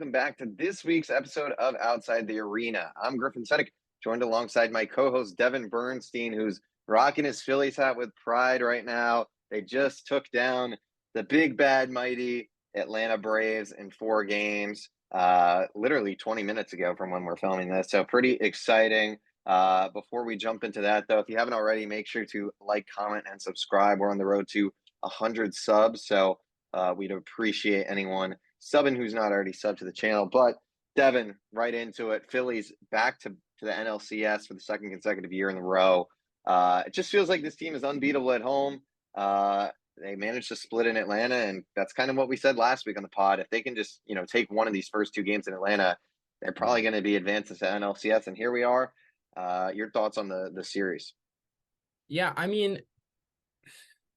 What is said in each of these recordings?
welcome back to this week's episode of Outside the Arena. I'm Griffin, joined alongside my co-host Devin Bernstein, who's rocking his Phillies hat with pride right now. They just took down the big, bad, mighty Atlanta Braves in 4 games, literally 20 minutes ago from when we're filming this. So pretty exciting. Before we jump into that, though, if you haven't already, make sure to like, comment, and subscribe. We're on the road to 100 subs, so we'd appreciate anyone subbing who's not already subbed to the channel. But Devin, right into it. Phillies back to the NLCS for the second consecutive year in a row. It just feels like this team is unbeatable at home. They managed to split in Atlanta, and that's kind of what we said last week on the pod. If they can just, take one of these first 2 games in Atlanta, they're probably going to be advanced to NLCS. And here we are. Your thoughts on the series? Yeah, I mean,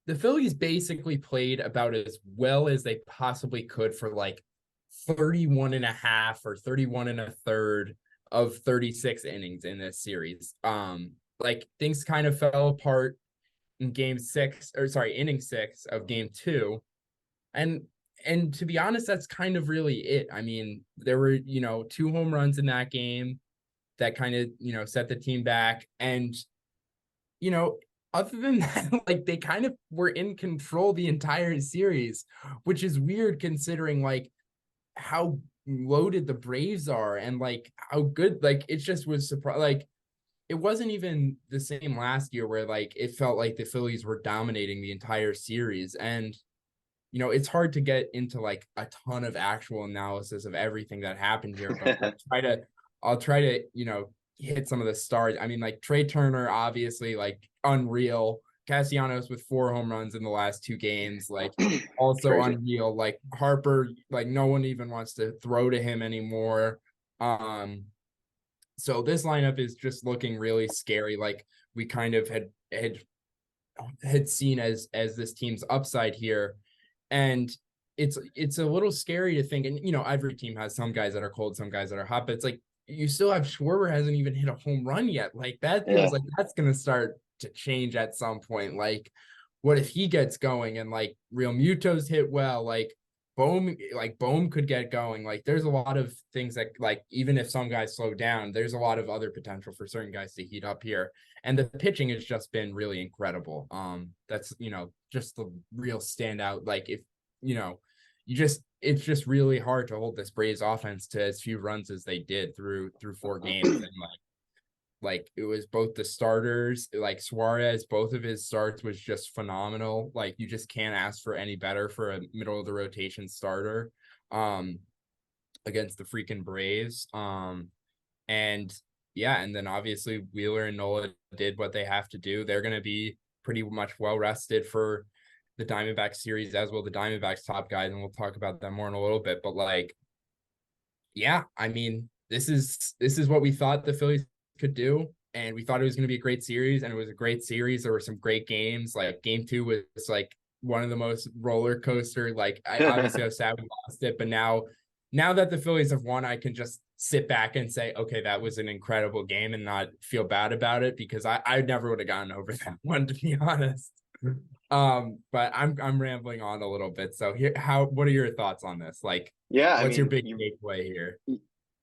the Phillies basically played about as well as they possibly could for like 31 and a half or 31 and a third of 36 innings in this series. Like things kind of fell apart in inning 6 of game 2. And to be honest, that's kind of really it. I mean, there were, 2 home runs in that game that kind of, set the team back. And, other than that, like they kind of were in control the entire series, which is weird considering like how loaded the Braves are and like how good, like it just was surprised. Like it wasn't even the same last year where like it felt like the Phillies were dominating the entire series. And, it's hard to get into like a ton of actual analysis of everything that happened here, but I'll try to, hit some of the stars. I mean, like Trey Turner, obviously, like unreal. Castellanos with 4 home runs in the last 2 games, like also Crazy. Unreal. Like Harper, like no one even wants to throw to him anymore. So this lineup is just looking really scary. Like we kind of had seen as this team's upside here, and it's a little scary to think. And every team has some guys that are cold, some guys that are hot, but it's like you still have Schwarber hasn't even hit a home run yet. Like that feels like that's going to start to change at some point. Like what if he gets going and like Real Muto's hit well, like Bohm could get going. Like there's a lot of things that like, even if some guys slow down, there's a lot of other potential for certain guys to heat up here. And the pitching has just been really incredible. That's, just the real standout. Like if, it's just really hard to hold this Braves offense to as few runs as they did through 4 games. And like it was both the starters, like Suarez, both of his starts was just phenomenal. Like you just can't ask for any better for a middle of the rotation starter against the freaking Braves. And then obviously Wheeler and Nola did what they have to do. They're going to be pretty much well rested for the Diamondbacks series, as will the Diamondbacks top guys, and we'll talk about them more in a little bit. But like, yeah, I mean, this is what we thought the Phillies could do, and we thought it was going to be a great series, and it was a great series. There were some great games. Like game 2 was like one of the most roller coaster. Like I obviously was sad we lost it, but now that the Phillies have won, I can just sit back and say, okay, that was an incredible game, and not feel bad about it, because I never would have gotten over that one, to be honest. But I'm rambling on a little bit. So what are your thoughts on this? Like, what's your big takeaway here?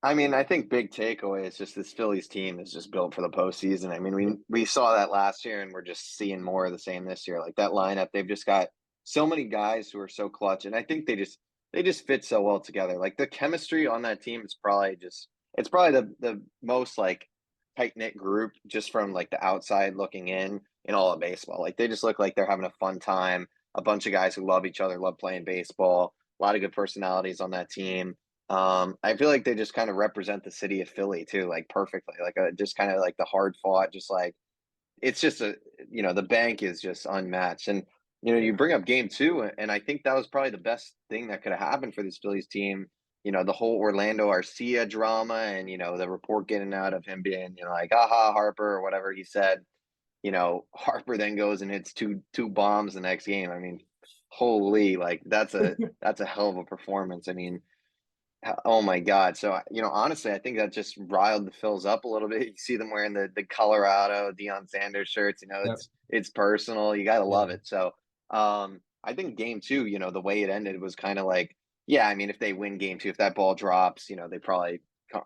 I mean, I think big takeaway is just this Phillies team is just built for the postseason. I mean, we saw that last year, and we're just seeing more of the same this year. Like that lineup, they've just got so many guys who are so clutch, and I think they just fit so well together. Like the chemistry on that team is probably the most like tight knit group, just from like the outside looking in all of baseball. Like they just look like they're having a fun time. A bunch of guys who love each other, love playing baseball. A lot of good personalities on that team. I feel like they just kind of represent the city of Philly too, like perfectly. Like just kind of like the hard fought, just like it's just the bank is just unmatched. And you bring up game 2, and I think that was probably the best thing that could have happened for this Phillies team. The whole Orlando Arcia drama, and the report getting out of him being like aha Harper or whatever he said. Harper then goes and hits two bombs the next game. I mean, holy, like that's a hell of a performance. I mean, oh my God. So, honestly, I think that just riled the Phils up a little bit. You see them wearing the Colorado Deion Sanders shirts, Yep. it's personal. You got to love Yeah. it. So, I think game 2, the way it ended was kind of like Yeah, I mean, if they win game two, if that ball drops, they probably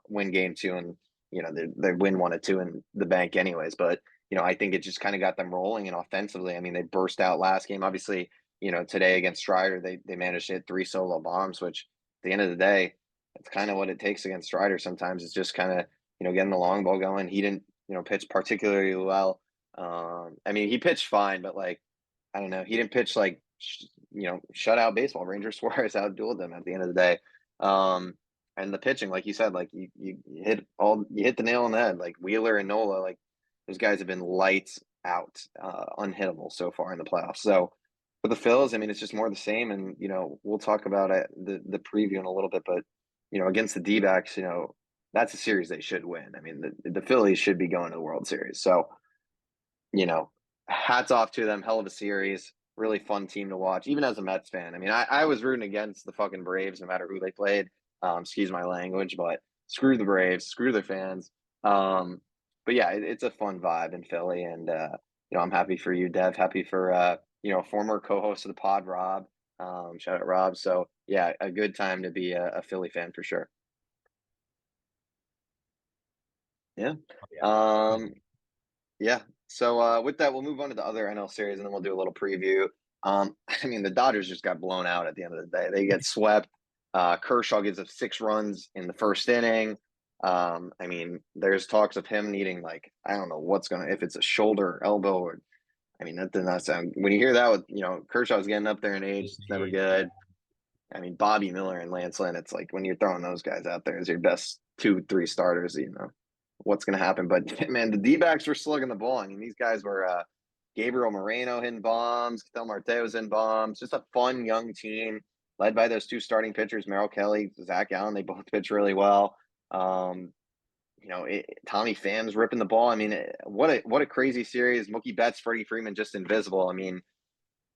win game two, and they win 1-2 in the bank anyways. But I think it just kind of got them rolling, and offensively, I mean, they burst out last game. Obviously, today against Strider, they managed to hit 3 solo bombs, which at the end of the day, it's kind of what it takes against Strider. Sometimes it's just kind of getting the long ball going. He didn't pitch particularly well. I mean, he pitched fine, but like I don't know, he didn't pitch like shutout baseball. Ranger Suarez outdueled them at the end of the day. And the pitching, like you said, like you hit the nail on the head. Like Wheeler and Nola, like those guys have been lights out, unhittable so far in the playoffs. So for the Phils, I mean, it's just more of the same. And we'll talk about it, the preview in a little bit, but against the D-backs, that's a series they should win. I mean, the Phillies should be going to the World Series. So hats off to them. Hell of a series. Really fun team to watch, even as a Mets fan. I mean, I was rooting against the fucking Braves no matter who they played. Excuse my language, but screw the Braves, screw their fans. But yeah, it's a fun vibe in Philly, and I'm happy for you, Dev. Happy for former co-host of the pod, Rob. Shout out Rob. So yeah, a good time to be a Philly fan for sure. Yeah. Yeah. So with that, we'll move on to the other NL series, and then we'll do a little preview. I mean, the Dodgers just got blown out at the end of the day. They get swept. Kershaw gives up 6 runs in the first inning. I mean, there's talks of him needing I don't know if it's a shoulder, elbow, or I mean, that does not sound. When you hear that with Kershaw's getting up there in age, it's never good. I mean, Bobby Miller and Lance Lynn, it's like when you're throwing those guys out there as your best 2-3 starters, what's going to happen. But man, the D-backs were slugging the ball. I mean, these guys were Gabriel Moreno hitting bombs, Ketel Marte was in bombs. Just a fun young team led by those 2 starting pitchers, Merrill Kelly, Zach Allen. They both pitch really well. Tommy Pham's ripping the ball. I mean, what a crazy series. Mookie Betts, Freddie Freeman, just invisible. I mean,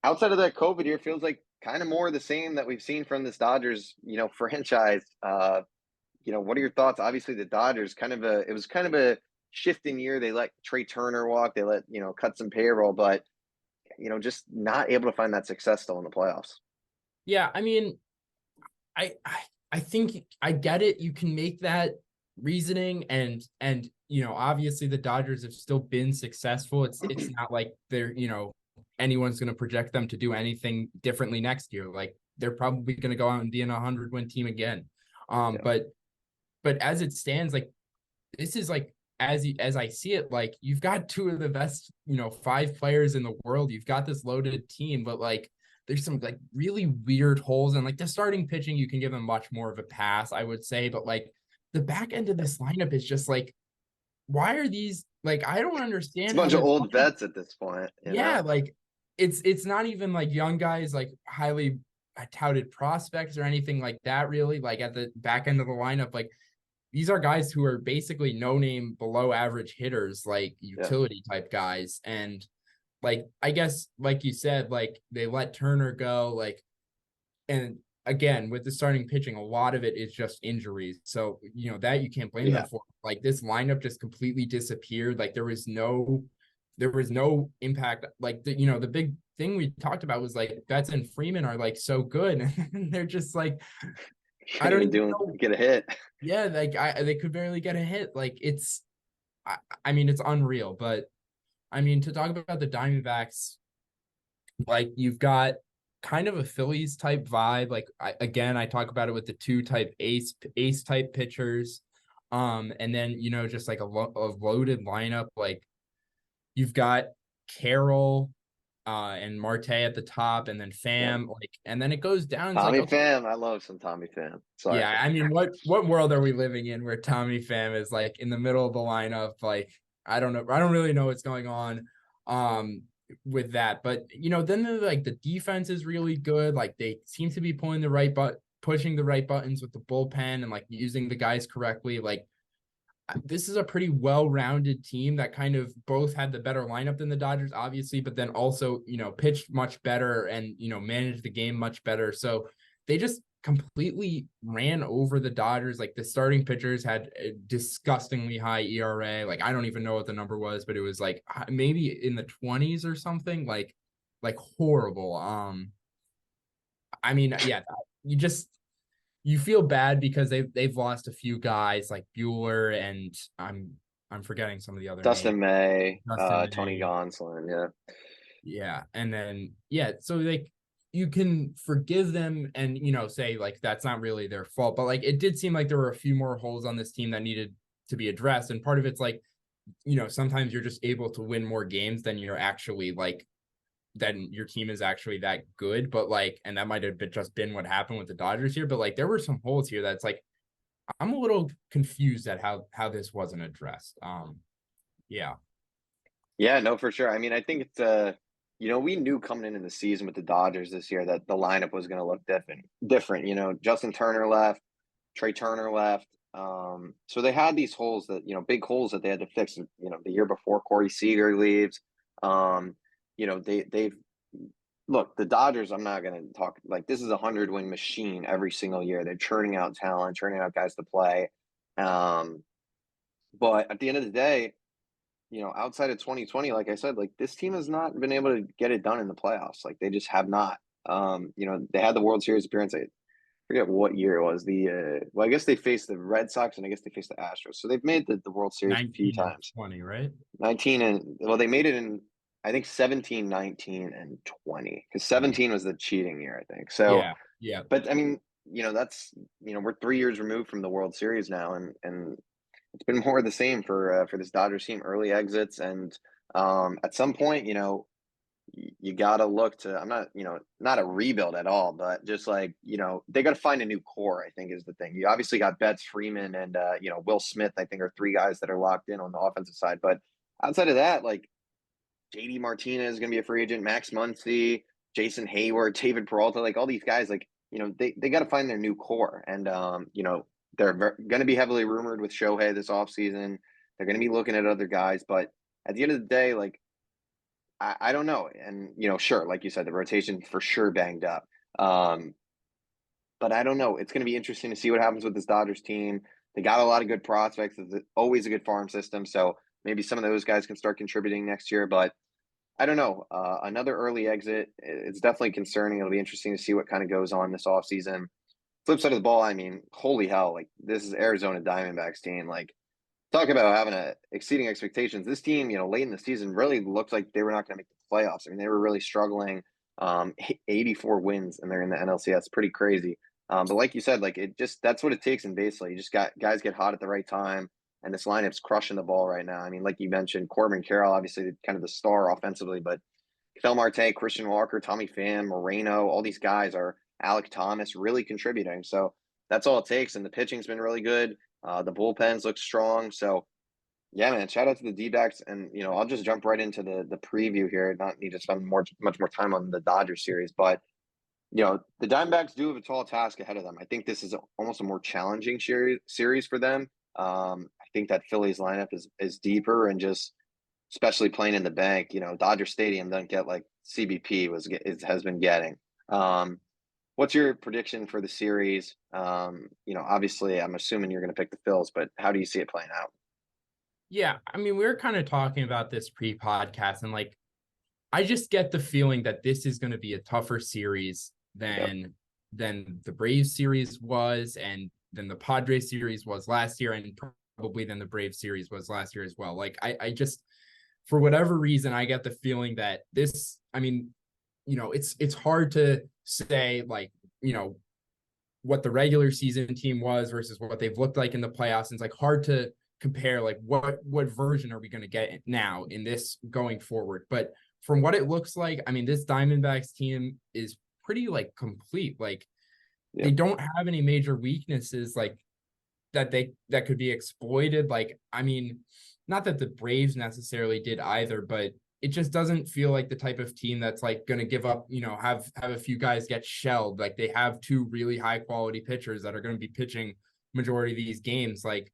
outside of that COVID year, feels like kind of more of the same that we've seen from this Dodgers, franchise. What are your thoughts? Obviously, the Dodgers it was kind of a shifting year. They let Trey Turner walk. They let cut some payroll, but just not able to find that success still in the playoffs. Yeah, I mean, I think I get it. You can make that reasoning, and obviously the Dodgers have still been successful. It's not like they're anyone's going to project them to do anything differently next year. Like they're probably going to go out and be in a 100-win team again. But as it stands, like this is like as I see it, like you've got 2 of the best 5 players in the world. You've got this loaded team, but like there's some like really weird holes, and like the starting pitching, you can give them much more of a pass, I would say. But like the back end of this lineup is just like, why are these like I don't understand. It's a bunch of old vets at this point. Yeah, like it's not even like young guys, like highly touted prospects or anything like that, really. Like at the back end of the lineup, like these are guys who are basically no name below average hitters, like utility type guys. And like, I guess, like you said, like they let Turner go, like, and again, with the starting pitching, a lot of it is just injuries. So, that you can't blame them for. Like this lineup just completely disappeared. Like there was no impact. Like the big thing we talked about was like Betts and Freeman are like so good, and they're just like I don't even get a hit. Yeah, like they could barely get a hit. Like I mean, it's unreal. But I mean, to talk about the Diamondbacks, like you've got kind of a Phillies type vibe. Like I talk about it with the 2 type ace type pitchers, and then just like a loaded lineup. Like you've got Carroll, and Marte at the top, and then Pham, and then it goes down. Tommy Pham, I love some Tommy Pham. Sorry. Yeah, I mean, what world are we living in where Tommy Pham is like in the middle of the lineup? Like, I don't know. I don't really know what's going on with that. But then the defense is really good. Like they seem to be pushing the right buttons with the bullpen and like using the guys correctly. Like this is a pretty well-rounded team that kind of both had the better lineup than the Dodgers, obviously, but then also, pitched much better and, managed the game much better. So they just completely ran over the Dodgers. Like the starting pitchers had a disgustingly high ERA. Like I don't even know what the number was, but it was like maybe in the 20s or something, like horrible. I mean, yeah, you just you feel bad because they've lost a few guys like Bueller and I'm forgetting some of the other names. Dustin May, Dustin Tony May. Gonsolin, yeah. Yeah. And then, yeah, so like you can forgive them and, say like that's not really their fault. But like it did seem like there were a few more holes on this team that needed to be addressed. And part of it's like, sometimes you're just able to win more games than you're actually like, then your team is actually that good. But like, and that might have just been what happened with the Dodgers here. But like there were some holes here that's like, I'm a little confused at how this wasn't addressed. Yeah. Yeah, no, for sure. I mean, I think it's we knew coming into the season with the Dodgers this year that the lineup was going to look different. Justin Turner left, Trey Turner left. So they had these holes that, big holes that they had to fix. The year before Corey Seager leaves. They've look, the Dodgers, I'm not going to talk like this is a 100-win machine every single year. They're churning out talent, churning out guys to play. But at the end of the day, outside of 2020, like I said, like this team has not been able to get it done in the playoffs. Like they just have not. They had the World Series appearance. I forget what year it was. I guess they faced the Red Sox and I guess they faced the Astros. So they've made the World Series a few 19 and times. 20, right? 19 and well, they made it in I think 17, 19, and 20. Because 17 was the cheating year, I think. So, Yeah. Yeah. but I mean, that's we're 3 years removed from the World Series now, and it's been more of the same for this Dodgers team. Early exits, and at some point, you got to look to. I'm not, not a rebuild at all, but just like they got to find a new core. I think is the thing. You obviously got Betts, Freeman, and Will Smith. I think are three guys that are locked in on the offensive side. But outside of that, like JD Martinez is going to be a free agent, Max Muncy, Jason Hayward, David Peralta, like all these guys, like they got to find their new core, and they're going to be heavily rumored with Shohei this offseason. They're going to be looking at other guys, but at the end of the day, like I don't know, and sure, like you said, the rotation for sure banged up, but I don't know. It's going to be interesting to see what happens with this Dodgers team. They got a lot of good prospects. It's always a good farm system, so maybe some of those guys can start contributing next year, but. I don't know. Another early exit. It's definitely concerning. It'll be interesting to see what kind of goes on this offseason. Flip side of the ball, I mean, holy hell. Like, this is Arizona Diamondbacks team. Like, talk about having exceeding expectations. This team, late in the season really looked like they were not going to make the playoffs. I mean, they were really struggling. 84 wins and they're in the NLCS. Pretty crazy. But like you said, like that's what it takes in baseball. You just got guys get hot at the right time. And this lineup's crushing the ball right now. I mean, like you mentioned, Corbin Carroll, obviously kind of the star offensively, but Kel Marte, Christian Walker, Tommy Pham, Moreno, all these guys are Alec Thomas really contributing. So that's all it takes. And the pitching's been really good. The bullpens look strong. So yeah, man, shout out to the D-backs. And, I'll just jump right into the preview here. Not need to spend much more time on the Dodgers series, but the Diamondbacks do have a tall task ahead of them. I think this is almost a more challenging series for them. I think that Phillies lineup is deeper and just especially playing in the bank. Dodger Stadium doesn't get like CBP has been getting. What's your prediction for the series? Obviously, I'm assuming you're going to pick the Phils, but how do you see it playing out? Yeah. I mean, we were kind of talking about this pre-podcast, and like, I just get the feeling that this is going to be a tougher series Yep. than the Braves series was, and than the Padres series was last year, and probably than the Braves series was last year as well. Like, I just, for whatever reason, I get the feeling that this, I mean, it's hard to say like, what the regular season team was versus what they've looked like in the playoffs. And it's like hard to compare like what version are we going to get now in this going forward. But from what it looks like, I mean, this Diamondbacks team is pretty like complete. Like they Yep. don't have any major weaknesses like that could be exploited. Like, I mean, not that the Braves necessarily did either, but it just doesn't feel like the type of team that's like going to give up, have a few guys get shelled. Like they have two really high quality pitchers that are going to be pitching majority of these games. Like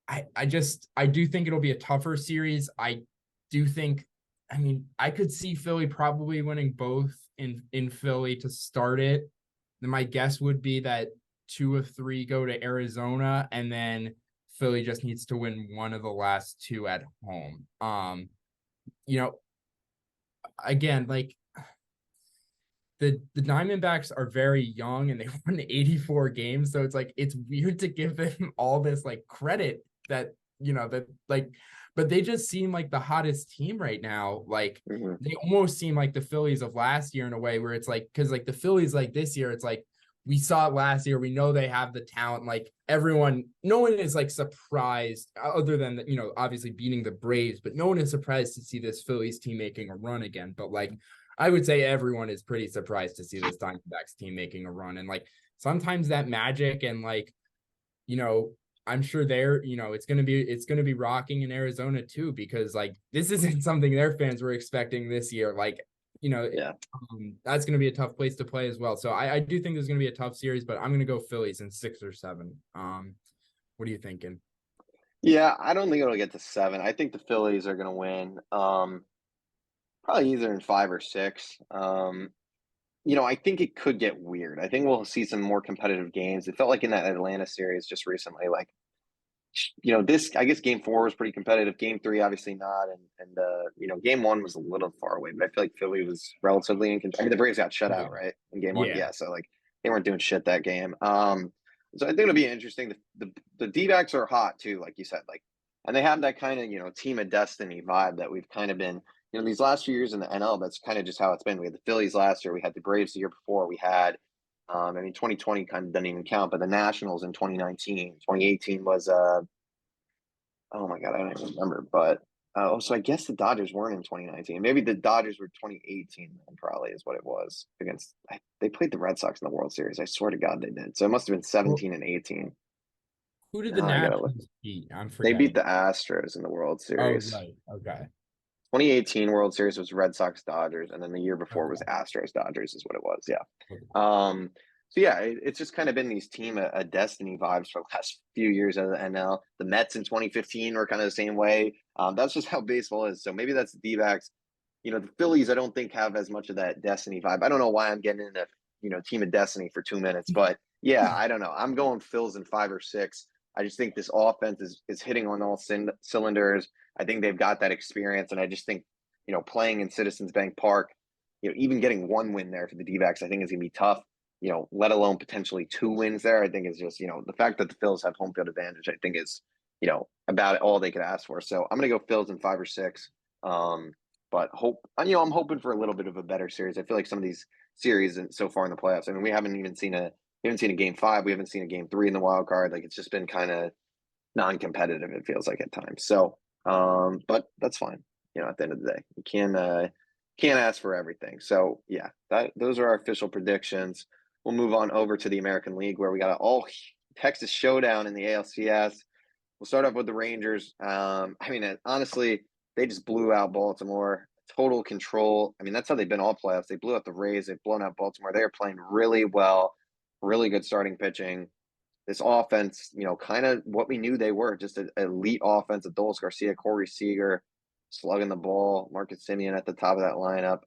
I do think it'll be a tougher series. I do think, I mean, I could see Philly probably winning both in Philly to start it. Then my guess would be that 2 of 3 go to Arizona, and then Philly just needs to win one of the last 2 at home. You know, again, like the Diamondbacks are very young and they won 84 games. So it's like, it's weird to give them all this like credit that, that like, but they just seem like the hottest team right now. Like they almost seem like the Phillies of last year in a way where it's like, cause like the Phillies like this year, it's like, we saw it last year. We know they have the talent. Like no one is like surprised other than, obviously beating the Braves, but no one is surprised to see this Phillies team making a run again. But like, I would say everyone is pretty surprised to see this Diamondbacks team making a run. And like, sometimes that magic and like, I'm sure it's going to be rocking in Arizona too, because like, this isn't something their fans were expecting this year. Like, Yeah. That's going to be a tough place to play as well. So I do think there's going to be a tough series, but I'm going to go Phillies in 6 or 7. What are you thinking? Yeah, I don't think it'll get to 7. I think the Phillies are going to win. Probably either in 5 or 6. I think it could get weird. I think we'll see some more competitive games. It felt like in that Atlanta series just recently, like, this, I guess game 4 was pretty competitive. Game 3, obviously not. Game 1 was a little far away, but I feel like Philly was relatively in control. I mean, the Braves got shut out, right? In game 1. Yeah. Yeah. So, like, they weren't doing shit that game. So I think it'll be interesting. The D-backs are hot too, like you said, like, and they have that kind of, team of destiny vibe that we've kind of been, these last few years in the NL, that's kind of just how it's been. We had the Phillies last year. We had the Braves the year before. We had, 2020 kind of doesn't even count, but the Nationals in 2019. 2018 was, oh my God, I don't even remember. But, so I guess the Dodgers weren't in 2019. Maybe the Dodgers were 2018, then probably is what it was they played the Red Sox in the World Series. I swear to God they did. So it must have been 17 and 18. Who did the I gotta look. Nationals beat? I'm They beat forgetting. the Astros in the World Oh, Series. right. Okay. 2018 World Series was Red Sox Dodgers, and then the year before was Okay. Astros Dodgers, is what it was. Yeah. Okay. So yeah, it's just kind of been these team of destiny vibes for the last few years of the NL. The Mets in 2015 were kind of the same way. That's just how baseball is. So maybe that's the D-backs. The Phillies, I don't think have as much of that destiny vibe. I don't know why I'm getting into team of destiny for 2 minutes, but yeah, I don't know. I'm going Phils in 5 or 6. I just think this offense is hitting on all cylinders. I think they've got that experience, and I just think playing in Citizens Bank Park, even getting 1 win there for the D-backs, I think is gonna be tough. Let alone potentially 2 wins there. I think is just the fact that the Phils have home field advantage, I think is about all they could ask for. So I'm gonna go Phils in 5 or 6. But I'm hoping for a little bit of a better series. I feel like some of these series and so far in the playoffs, I mean, we haven't seen a game 5, we haven't seen a game 3 in the wild card. Like, it's just been kind of non-competitive, it feels like at times. So but that's fine. At the end of the day, you can't ask for everything. So yeah, those are our official predictions. We'll move on over to the American League, where we got an all Texas showdown in the ALCS. We'll start off with the Rangers. I mean, honestly, they just blew out Baltimore. Total control. I mean, that's how they've been all playoffs. They blew out the Rays. They've blown out Baltimore. They are playing really well. Really good starting pitching. This offense, kind of what we knew they were, just an elite offense. Adolis Garcia, Corey Seager, slugging the ball. Marcus Semien at the top of that lineup.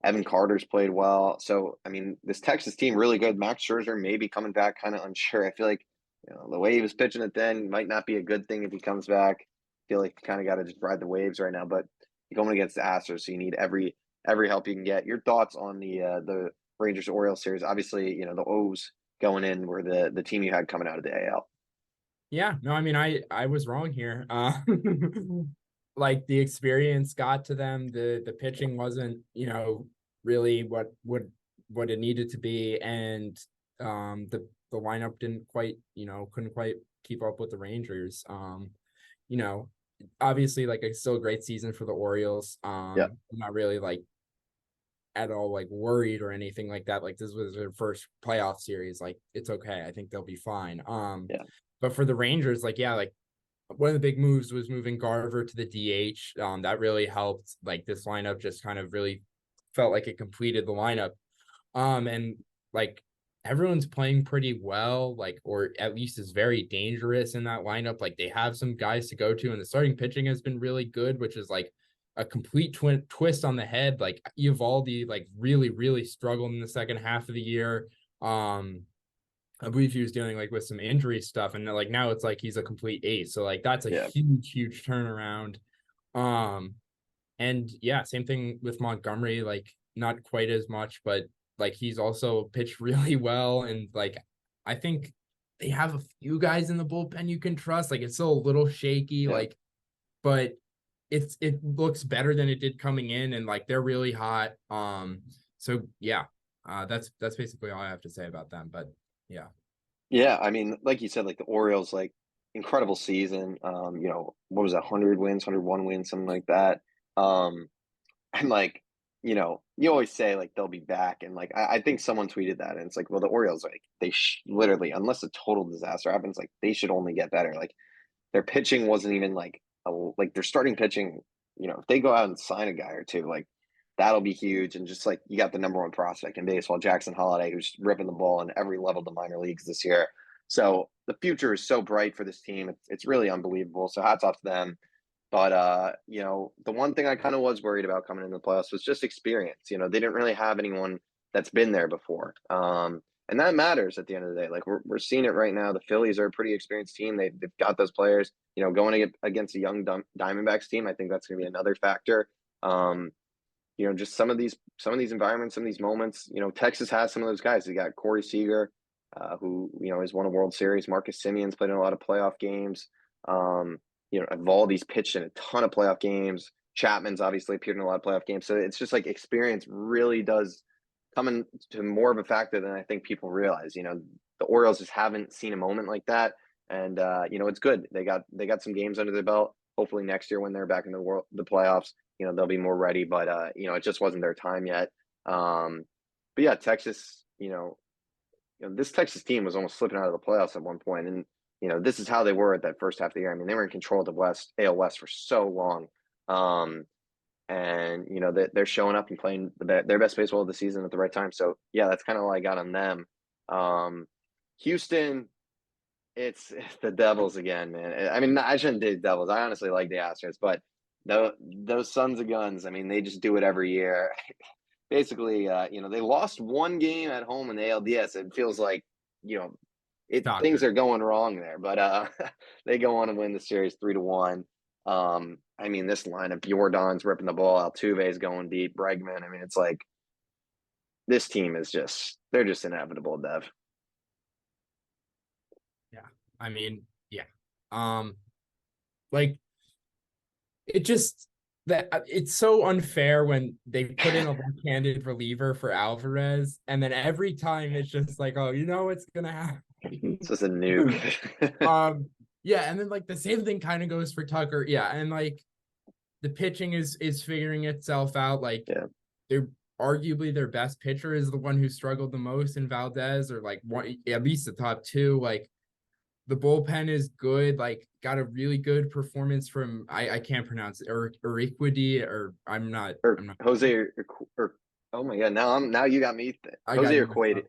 Evan Carter's played well. So, I mean, this Texas team really good. Max Scherzer maybe coming back, kind of unsure. I feel like the way he was pitching it then might not be a good thing if he comes back. I feel like you kind of got to just ride the waves right now. But you're going against the Astros, so you need every help you can get. Your thoughts on the Rangers Orioles series? Obviously, the O's going in were the team you had coming out of the AL. Yeah, no, I mean, I was wrong here. Like the experience got to them. The pitching wasn't, really what it needed to be, and the lineup didn't quite, couldn't quite keep up with the Rangers. Obviously, like, it's still a great season for the Orioles. Yeah. I'm not really like at all like worried or anything like that. Like, this was their first playoff series. Like, it's okay. I think they'll be fine. Yeah. But for the Rangers, like, yeah, like, one of the big moves was moving Garver to the DH. That really helped. Like, this lineup just kind of really felt like it completed the lineup. And like, everyone's playing pretty well, like, or at least is very dangerous in that lineup. Like, they have some guys to go to, and the starting pitching has been really good, which is like a complete twist on the head. Like, Eovaldi, like, really, really struggled in the second half of the year. I believe he was dealing like with some injury stuff, and like now it's like he's a complete ace. So like, that's a huge turnaround. And yeah, same thing with Montgomery. Like, not quite as much, but like he's also pitched really well. And like I think they have a few guys in the bullpen you can trust. Like it's still a little shaky, Yeah. like, but it looks better than it did coming in, and like they're really hot. So yeah, that's basically all I have to say about them. But yeah. Yeah, I mean, like you said, like the Orioles, like incredible season. What was that, 100 wins, 101 wins, something like that. Um, and like, you always say like they'll be back, and like I think someone tweeted that, and it's like, well, the Orioles, like literally, unless a total disaster happens, like they should only get better. Like their pitching wasn't even like their starting pitching. If they go out and sign a guy or two, like that'll be huge. And just like you got the number one prospect in baseball, Jackson Holiday, who's ripping the ball in every level of the minor leagues this year. So the future is so bright for this team. It's really unbelievable. So hats off to them. But the one thing I kind of was worried about coming into the playoffs was just experience. They didn't really have anyone that's been there before. And that matters at the end of the day. Like we're seeing it right now. The Phillies are a pretty experienced team. They've got those players. Going against a young Diamondbacks team, I think that's going to be another factor. Just some of these environments, some of these moments. Texas has some of those guys. They got Corey Seager, who has won a World Series. Marcus Simeon's played in a lot of playoff games. Evaldi's pitched in a ton of playoff games. Chapman's obviously appeared in a lot of playoff games. So it's just like experience really does come into more of a factor than I think people realize. The Orioles just haven't seen a moment like that. And it's good. They got some games under their belt. Hopefully next year when they're back in the playoffs, they'll be more ready. But it just wasn't their time yet. But yeah, Texas, this Texas team was almost slipping out of the playoffs at one point, and this is how they were at that first half of the year. I mean, they were in control of the AL West for so long. And they're showing up and playing their best baseball of the season at the right time. So yeah, that's kind of all I got on them. Houston, it's the Devils again, man. I mean, I shouldn't do Devils. I honestly like the Astros, but those sons of guns, I mean, they just do it every year. Basically, they lost one game at home in the ALDS. It feels like, things are going wrong there, but they go on and win the series 3-1. I mean, this lineup, Jordan's ripping the ball, Altuve's going deep, Bregman. I mean, it's like this team is they're just inevitable, Dev. Yeah. I mean, yeah. Like it just that it's so unfair when they put in a left-handed reliever for Alvarez, and then every time it's just like, oh, what's gonna happen. It's just a nuke. Yeah, and then like the same thing kind of goes for Tucker. Yeah, and like the pitching is figuring itself out. Like they're arguably their best pitcher is the one who struggled the most in Valdez, or like one, at least the top two. Like the bullpen is good. Like got a really good performance from I can't pronounce it, or I'm not Jose or oh my god, now you got me. Jose Urquidy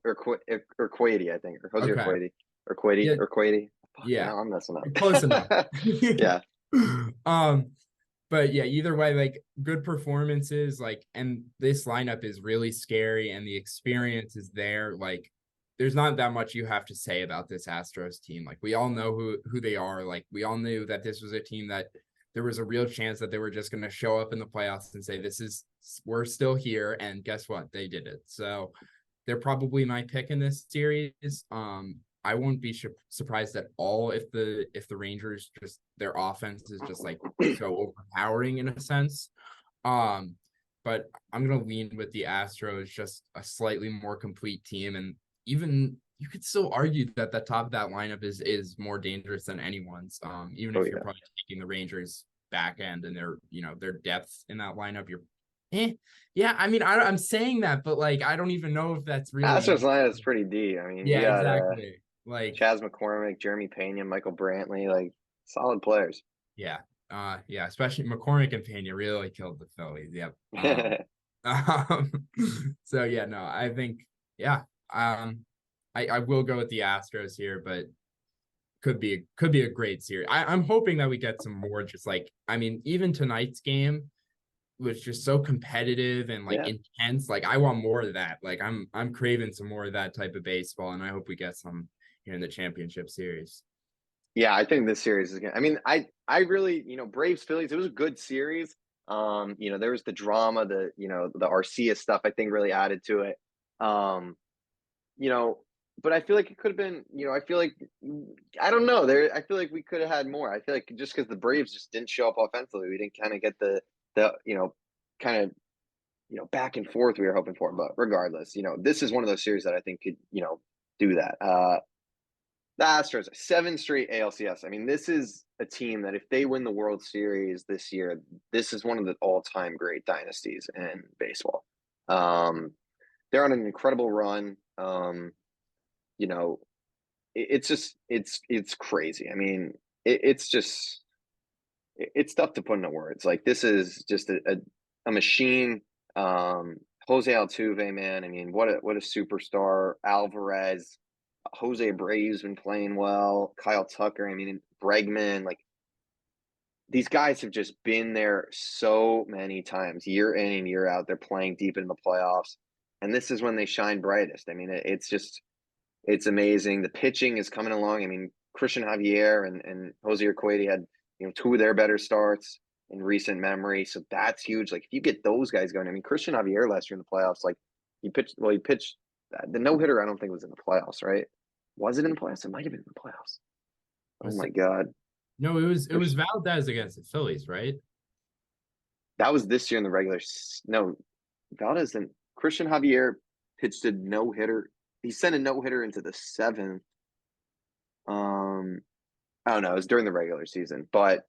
I think, or Jose Urquidy. Yeah, now I'm messing up. Close enough. Yeah. But yeah, either way, like good performances, like, and this lineup is really scary, and the experience is there. Like, there's not that much you have to say about this Astros team. Like, we all know who they are. Like, we all knew that this was a team that there was a real chance that they were just going to show up in the playoffs and say, we're still here. And guess what? They did it. So they're probably my pick in this series. I won't be surprised at all if the Rangers just their offense is just like so overpowering in a sense. But I'm gonna lean with the Astros, just a slightly more complete team, and even you could still argue that the top of that lineup is more dangerous than anyone's. Even if you're probably taking the Rangers back end and their depth in that lineup, yeah, I mean, I'm saying that, but like, I don't even know if that's really. Astros lineup is pretty deep. I mean, yeah, exactly. Like Chas McCormick, Jeremy Pena, Michael Brantley, like solid players. Yeah. Yeah, especially McCormick and Pena really killed the Phillies. Yep. So yeah, no, I think, yeah. I will go with the Astros here, but could be a great series. I'm hoping that we get some more, just like, I mean, even tonight's game was just so competitive and like intense. Like I want more of that. Like I'm craving some more of that type of baseball, and I hope we get some here in the championship series. Yeah, I think this series is gonna. I mean, I really, Braves Phillies. It was a good series. There was the drama, the Arcia stuff, I think really added to it. Um, you know, but I feel like it could have been, I feel like I don't know. I feel like we could have had more. I feel like just because the Braves just didn't show up offensively, we didn't kind of get the kind of back and forth we were hoping for. But regardless, this is one of those series that I think could, do that. The Astros, 7 straight ALCS. I mean, this is a team that if they win the World Series this year, this is one of the all-time great dynasties in baseball. They're on an incredible run. You know, it's just it's crazy. I mean, it's tough to put into words. Like this is just a machine. Jose Altuve, man. I mean, what a superstar. Alvarez, Jose Abreu's been playing well. Kyle Tucker. I mean, Bregman. Like these guys have just been there so many times, year in and year out. They're playing deep in the playoffs, and this is when they shine brightest. I mean, it's amazing. The pitching is coming along. I mean, Christian Javier and Jose Urquidy had, two of their better starts in recent memory. So that's huge. Like if you get those guys going, I mean, Christian Javier last year in the playoffs, like he pitched the no-hitter, I don't think was in the playoffs, right? Was it in the playoffs? It might have been in the playoffs. Oh my God. No, it was Valdez against the Phillies, right? That was this year in the no, Valdez and Christian Javier pitched a no-hitter. He sent a no-hitter into the 7th. I don't know. It was during the regular season, but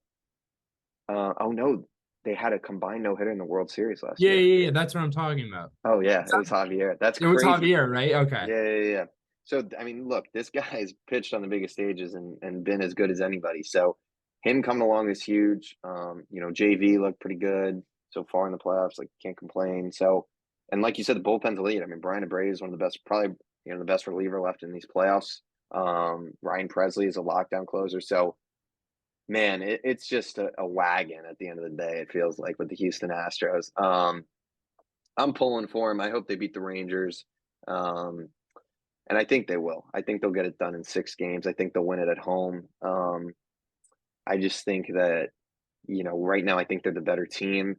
oh no, they had a combined no-hitter in the World Series last Yeah, year. yeah, yeah. That's what I'm talking about. Oh yeah, it was Javier. That's It was crazy. Javier, right? Okay. Yeah. So I mean, look, this guy's pitched on the biggest stages and been as good as anybody. So him coming along is huge. JV looked pretty good so far in the playoffs. Like can't complain. So, and like you said, the bullpen's elite. I mean, Brian Abreu is one of the best, probably the best reliever left in these playoffs. Ryan Presley is a lockdown closer. So, man, it's just a wagon at the end of the day. It feels like with the Houston Astros. I'm pulling for him. I hope they beat the Rangers. And I think they will. I think they'll get it done in 6 games. I think they'll win it at home. I just think that, right now I think they're the better team.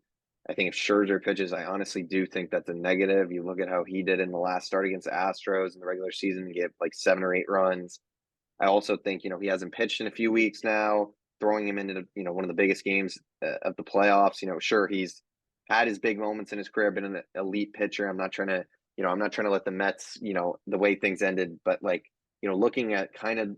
I think if Scherzer pitches, I honestly do think that's a negative. You look at how he did in the last start against the Astros in the regular season and gave like 7 or 8 runs. I also think, he hasn't pitched in a few weeks now, throwing him into, one of the biggest games of the playoffs. Sure, he's had his big moments in his career, been an elite pitcher. I'm not trying to let the Mets, the way things ended, but like, looking at kind of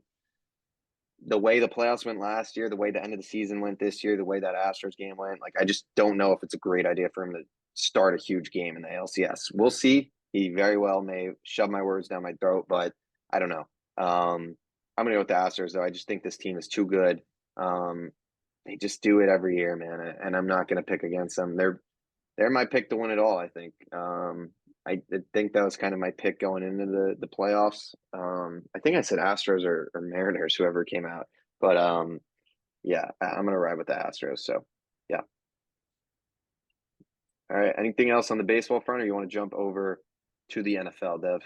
the way the playoffs went last year, the way the end of the season went this year, the way that Astros game went, like I just don't know if it's a great idea for him to start a huge game in the ALCS. We'll see. He very well may shove my words down my throat, but I don't know. I'm gonna go with the Astros though. I just think this team is too good. They just do it every year, man, and I'm not gonna pick against them. They're my pick to win it all. I think. I think that was kind of my pick going into the playoffs. I think I said Astros or Mariners, whoever came out. But yeah, I'm gonna ride with the Astros. So yeah. All right. Anything else on the baseball front, or you want to jump over to the NFL, Dev?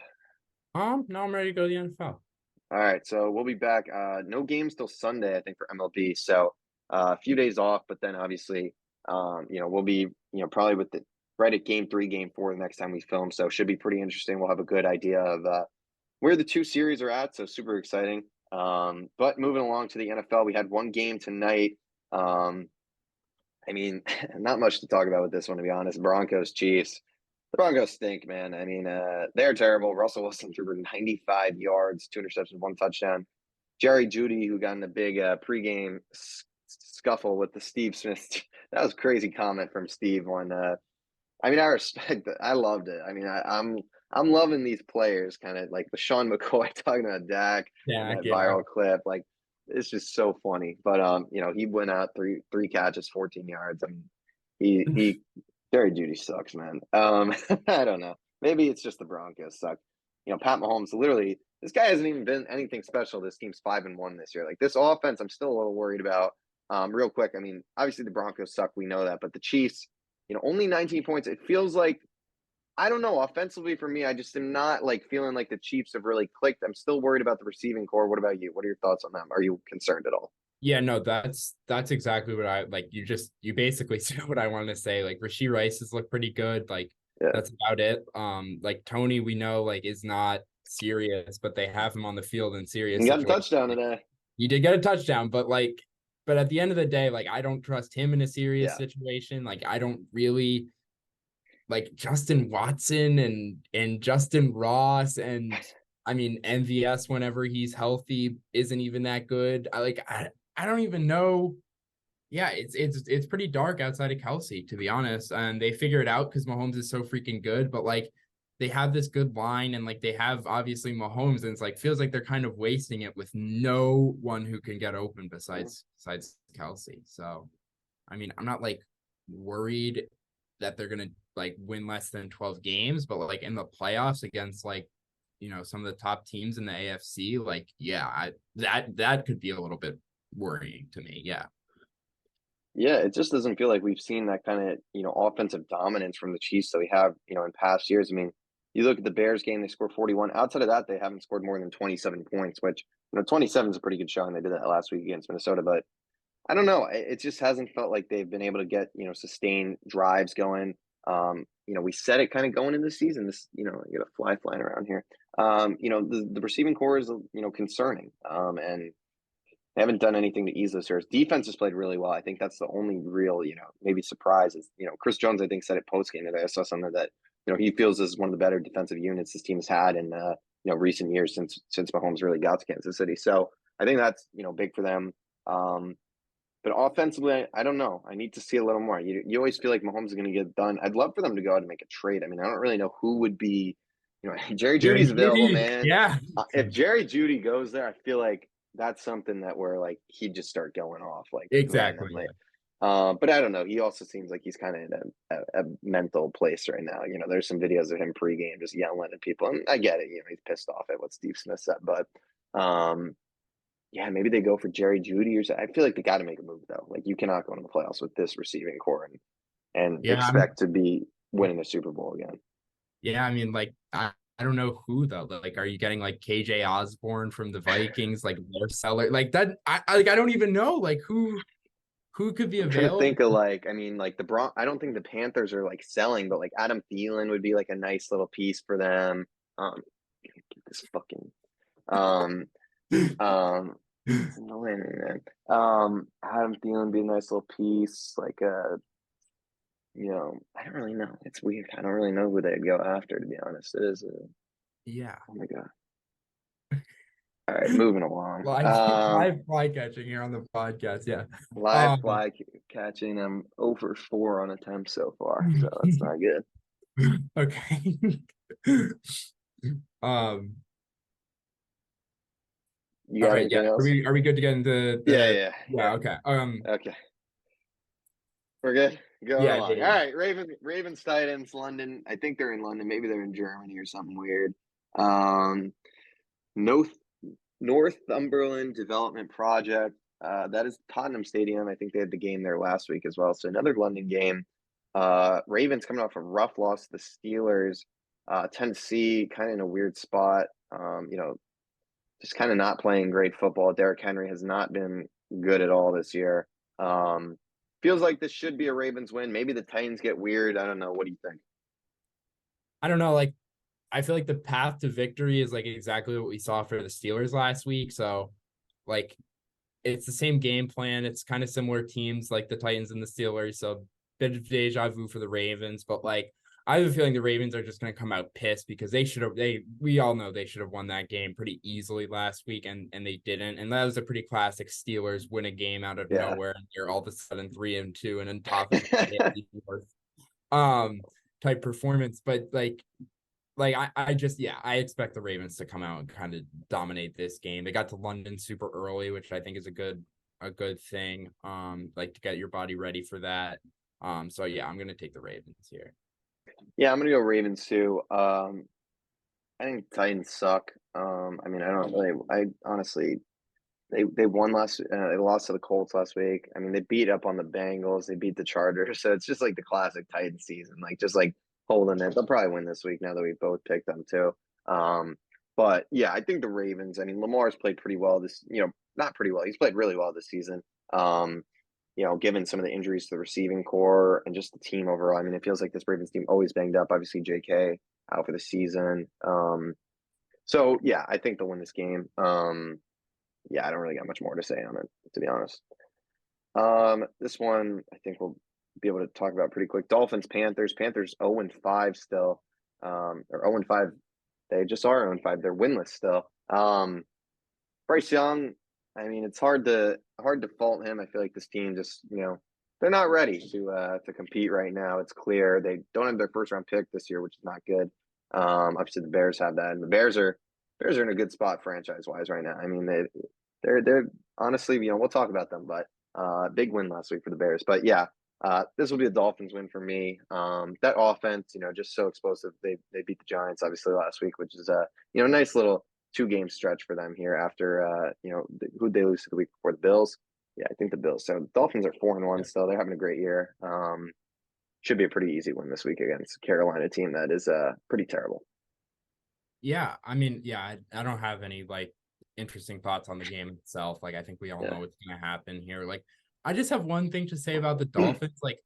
No, I'm ready to go to the NFL. All right. So we'll be back. No games till Sunday, I think, for MLB. So a few days off, but then obviously, we'll be, probably with the right at game 3, game 4 the next time we film. So should be pretty interesting. We'll have a good idea of where the 2 series are at. So super exciting. But moving along to the NFL, we had one game tonight. I mean, not much to talk about with this one, to be honest. Broncos, Chiefs. The Broncos stink, man. I mean, they're terrible. Russell Wilson threw for 95 yards, 2 interceptions, 1 touchdown. Jerry Jeudy, who got in the big pregame scuffle with the Steve Smith. That was a crazy comment from Steve on I mean, I respect it. I loved it. I mean, I'm loving these players, kind of like the Sean McCoy talking about Dak and Yeah, that viral clip. Like, it's just so funny. But he went out three catches, 14 yards. I mean, he Jerry Jeudy sucks, man. I don't know. Maybe it's just the Broncos suck. Pat Mahomes, literally, this guy hasn't even been anything special. This team's 5-1 this year. Like this offense, I'm still a little worried about. Real quick, I mean, obviously the Broncos suck. We know that, but the Chiefs, only 19 points. It feels like, I don't know, offensively for me, I just am not like feeling like the Chiefs have really clicked. I'm still worried about the receiving core. What about you? What are your thoughts on them? Are you concerned at all? Yeah, no, that's exactly what I like. You basically said what I wanted to say. Like Rashee Rice has looked pretty good. Like Yeah, that's about it. Like Tony, we know like is not serious, but they have him on the field in he serious got a situations. touchdown today. He did get a touchdown, but at the end of the day, like I don't trust him in a serious Yeah, situation. Like I don't really like Justin Watson and Justin Ross and I mean MVS whenever he's healthy isn't even that good. I don't even know. Yeah, it's pretty dark outside of Kelsey, to be honest. And they figure it out because Mahomes is so freaking good. But like they have this good line and like they have obviously Mahomes, and it's like feels like they're kind of wasting it with no one who can get open besides Kelsey. So I mean, I'm not like worried that they're gonna like win less than 12 games, but like in the playoffs against like some of the top teams in the AFC, like yeah, that could be a little bit worrying to me. Yeah. yeah. It just doesn't feel like we've seen that kind of offensive dominance from the Chiefs that we have in past years. I mean, you look at the Bears game; they scored 41. Outside of that, they haven't scored more than 27 points, which 27 is a pretty good showing. They did that last week against Minnesota, but I don't know. It just hasn't felt like they've been able to get, sustained drives going. We said it kind of going into the season. This, I got a fly flying around here. The receiving core is, concerning. And they haven't done anything to ease those errors. Defense has played really well. I think that's the only real, maybe surprise is, Chris Jones, I think, said it post game today. I saw something that, he feels this is one of the better defensive units this team has had in, recent years since Mahomes really got to Kansas City. So I think that's, big for them. But offensively, I don't know. I need to see a little more. You always feel like Mahomes is going to get done. I'd love for them to go out and make a trade. I mean, I don't really know who would be, Jerry Jerry Judy's available, Jeudy. man. Yeah. If Jerry Judy goes there, I feel like that's something that where like he'd just start going off like Exactly. randomly. But I don't know. He also seems like he's kind of in a mental place right now. There's some videos of him pregame just yelling at people, and I get it. He's pissed off at what Steve Smith said, but yeah, maybe they go for Jerry Judy or something. I feel like they got to make a move though. Like you cannot go into the playoffs with this receiving core and Yeah. expect to be winning a Super Bowl again. Yeah. I mean, like, I don't know who though. Like, are you getting like KJ Osborne from the Vikings, like their seller? Like that, I don't even know like who could be I'm trying to available. think of like the I don't think the Panthers are like selling, but like Adam Thielen would be like a nice little piece for them. Get this fucking um it's annoying, man. Adam Thielen would be a nice little piece, like I don't really know. It's weird. I don't really know who they'd go after, to be honest. It is Yeah. oh my god. All right, moving along. Live fly catching here on the podcast. Yeah. Live fly catching. I'm over 4 on attempts so far, so that's not good. Okay. um. You All got right. Yeah. anything Are else? we get to get into Yeah, the? yeah, Yeah. yeah. Okay. Okay, we're good. Going Yeah. Yeah. along. All Yeah. right, Ravens Titans, London. I think they're in London. Maybe they're in Germany or something weird. Um, North Northumberland Development Project. That is Tottenham Stadium. I think they had the game there last week as well. So another London game. Ravens coming off a rough loss to the Steelers. Tennessee kind of in a weird spot. Just kind of not playing great football. Derrick Henry has not been good at all this year. Feels like this should be a Ravens win. Maybe the Titans get weird. I don't know. What do you think? I don't know. Like, I feel like the path to victory is like exactly what we saw for the Steelers last week. So, like, it's the same game plan. It's kind of similar teams like the Titans and the Steelers. So, bit of deja vu for the Ravens. But like, I have a feeling the Ravens are just going to come out pissed because we all know they should have won that game pretty easily last week and they didn't. And that was a pretty classic Steelers win a game out of Yeah. nowhere and they're all of a sudden 3-2 and on top of it, type performance. But I just I expect the Ravens to come out and kind of dominate this game. They got to London super early, which I think is a good thing. Like to get your body ready for that. So yeah, I'm gonna take the Ravens here. Yeah, I'm gonna go Ravens too. I think Titans suck. I mean, I don't really. I honestly, they won last. They lost to the Colts last week. I mean, they beat up on the Bengals. They beat the Chargers. So it's just like the classic Titans season. Like just like holding it. They'll probably win this week now that we both picked them too. But yeah, I think the Ravens, I mean, Lamar's played pretty well this, not pretty well. He's played really well this season. Um, given some of the injuries to the receiving core and just the team overall. I mean, it feels like this Ravens team always banged up. Obviously, JK out for the season. So yeah, I think they'll win this game. Yeah, I don't really got much more to say on it, to be honest. This one I think we'll be able to talk about pretty quick. Dolphins, Panthers. Panthers 0-5 still. Or 0-5. They just are 0-5. They're winless still. Bryce Young, I mean, it's hard to fault him. I feel like this team just, they're not ready to compete right now. It's clear they don't have their first round pick this year, which is not good. Obviously the Bears have that, and the Bears are in a good spot franchise wise right now. I mean, they're honestly, we'll talk about them, but big win last week for the Bears. But yeah, this will be a Dolphins win for me. That offense, just so explosive. They beat the Giants obviously last week, which is a nice little 2-game stretch for them here after who'd they lose to the week before? The Bills. Yeah, I think the Bills. So Dolphins are 4-1 still. They're having a great year. Should be a pretty easy win this week against Carolina team that is pretty terrible. Yeah, I mean, yeah, I don't have any like interesting thoughts on the game itself. Like, I think we all know what's going to happen here. Like, I just have one thing to say about the Dolphins. Like,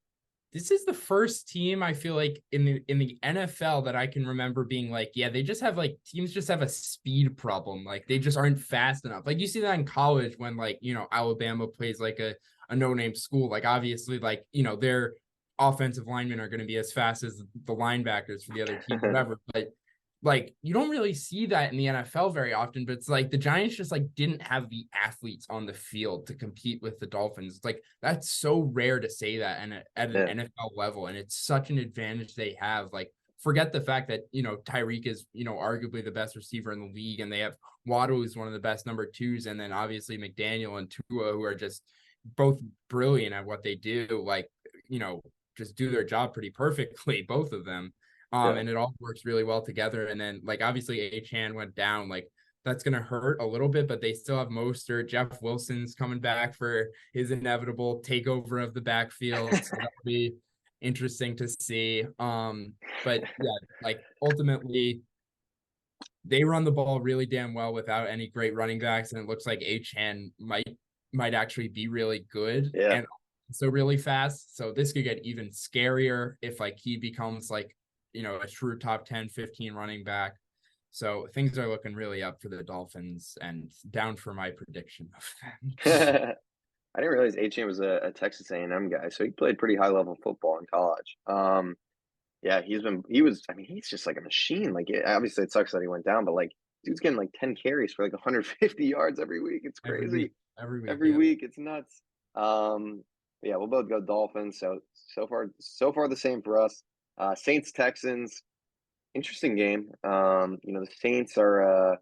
this is the first team I feel like in the NFL that I can remember being like, yeah, they just have like teams just have a speed problem. Like, they just aren't fast enough. Like, you see that in college when like, Alabama plays like a no-name school. Like, obviously, like, their offensive linemen are going to be as fast as the linebackers for the other team, whatever. But like, you don't really see that in the NFL very often, but it's like the Giants just like didn't have the athletes on the field to compete with the Dolphins. It's like, that's so rare to say that at an NFL level, and it's such an advantage they have. Like, forget the fact that Tyreek is arguably the best receiver in the league, and they have Waddle, who's one of the best number twos, and then obviously McDaniel and Tua, who are just both brilliant at what they do. Like, just do their job pretty perfectly, both of them. And it all works really well together. And then like, obviously Achane went down, like that's going to hurt a little bit, but they still have Mostert. Jeff Wilson's coming back for his inevitable takeover of the backfield. So that'll be interesting to see. But yeah, like ultimately they run the ball really damn well without any great running backs. And it looks like Achane might actually be really good. And so really fast. So this could get even scarier if like he becomes like, a true top 10, 15 running back. So things are looking really up for the Dolphins and down for my prediction of them. I didn't realize Achane was a Texas A&M guy, so he played pretty high level football in college. Yeah, he's just like a machine. Like, obviously it sucks that he went down, but like, dude's getting like 10 carries for like 150 yards every week. It's crazy. Every week. It's nuts. Yeah, we'll both go Dolphins. So far the same for us. Saints Texans, interesting game. The Saints are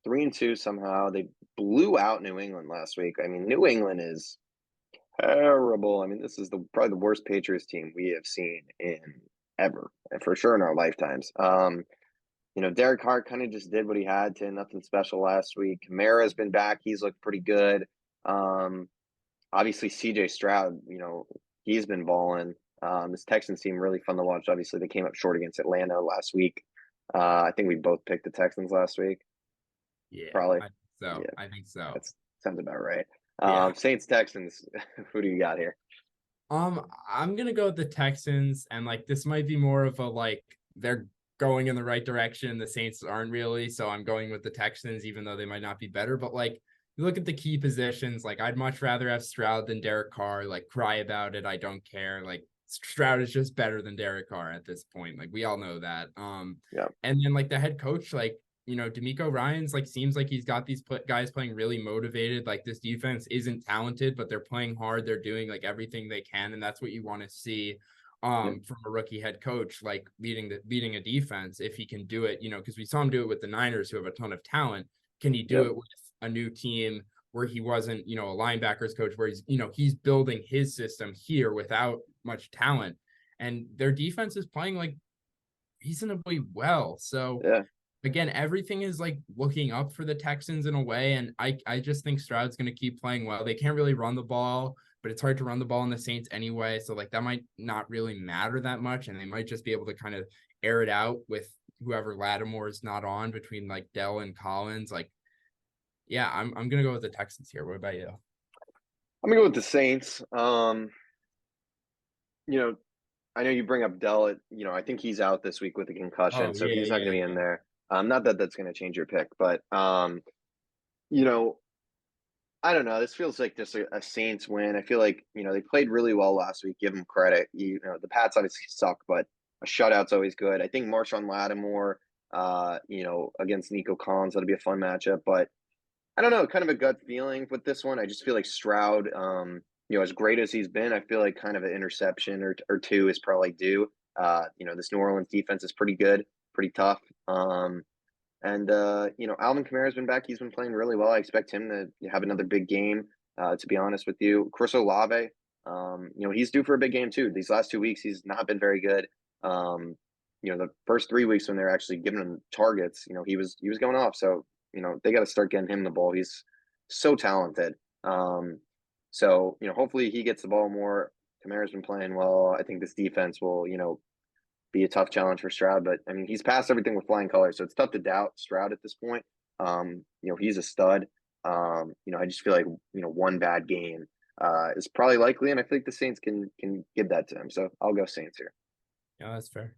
3-2 somehow. They blew out New England last week. I mean, New England is terrible. I mean, this is probably the worst Patriots team we have seen in ever, for sure in our lifetimes. Derek Carr kind of just did what he had to, nothing special last week. Kamara's been back. He's looked pretty good. Obviously CJ Stroud, he's been balling. This Texans team really fun to watch. Obviously, they came up short against Atlanta last week. I think we both picked the Texans last week. Yeah, probably. I think so. That sounds about right. Saints Texans. Who do you got here? I'm gonna go with the Texans, and like this might be more of a like they're going in the right direction. The Saints aren't really, so I'm going with the Texans, even though they might not be better. But like, you look at the key positions, like I'd much rather have Stroud than Derek Carr. Like, cry about it, I don't care. Like, Stroud is just better than Derek Carr at this point. Like, we all know that. And then like the head coach, like, D'Amico Ryans, like, seems like he's got these guys playing really motivated. Like, this defense isn't talented, but they're playing hard. They're doing like everything they can, and that's what you want to see from a rookie head coach, like beating a defense. If he can do it, because we saw him do it with the Niners, who have a ton of talent. Can he do it with a new team where he wasn't, a linebackers coach, where he's building his system here without much talent, and their defense is playing like reasonably well. So again, everything is like looking up for the Texans in a way, and I just think Stroud's going to keep playing well. They can't really run the ball, but it's hard to run the ball in the Saints anyway, so like that might not really matter that much, and they might just be able to kind of air it out with whoever Lattimore is not on between like Dell and Collins. Like, yeah, I'm gonna go with the Texans here. What about you? I'm gonna go with the Saints. I know you bring up Dell. I think he's out this week with a concussion, Oh so yeah, he's not going to be in yeah. there. Not that that's going to change your pick, but you know, I don't know. This feels like just a Saints win. I feel like they played really well last week. Give them credit. The Pats obviously suck, but a shutout's always good. I think Marshawn Lattimore, against Nico Collins, that'll be a fun matchup. But I don't know, kind of a gut feeling with this one. I just feel like Stroud, as great as he's been, I feel like kind of an interception or two is probably due. This New Orleans defense is pretty good, pretty tough. Alvin Kamara's been back. He's been playing really well. I expect him to have another big game, to be honest with you. Chris Olave, he's due for a big game too. These last 2 weeks, he's not been very good. The first 3 weeks when they're actually giving him targets, he was going off. So, they got to start getting him the ball. He's so talented. Hopefully he gets the ball more. Kamara's been playing well. I think this defense will, be a tough challenge for Stroud, but I mean, he's passed everything with flying colors, so it's tough to doubt Stroud at this point. He's a stud. I just feel like, one bad game is probably likely, and I think the Saints can give that to him. So I'll go Saints here. Yeah, that's fair.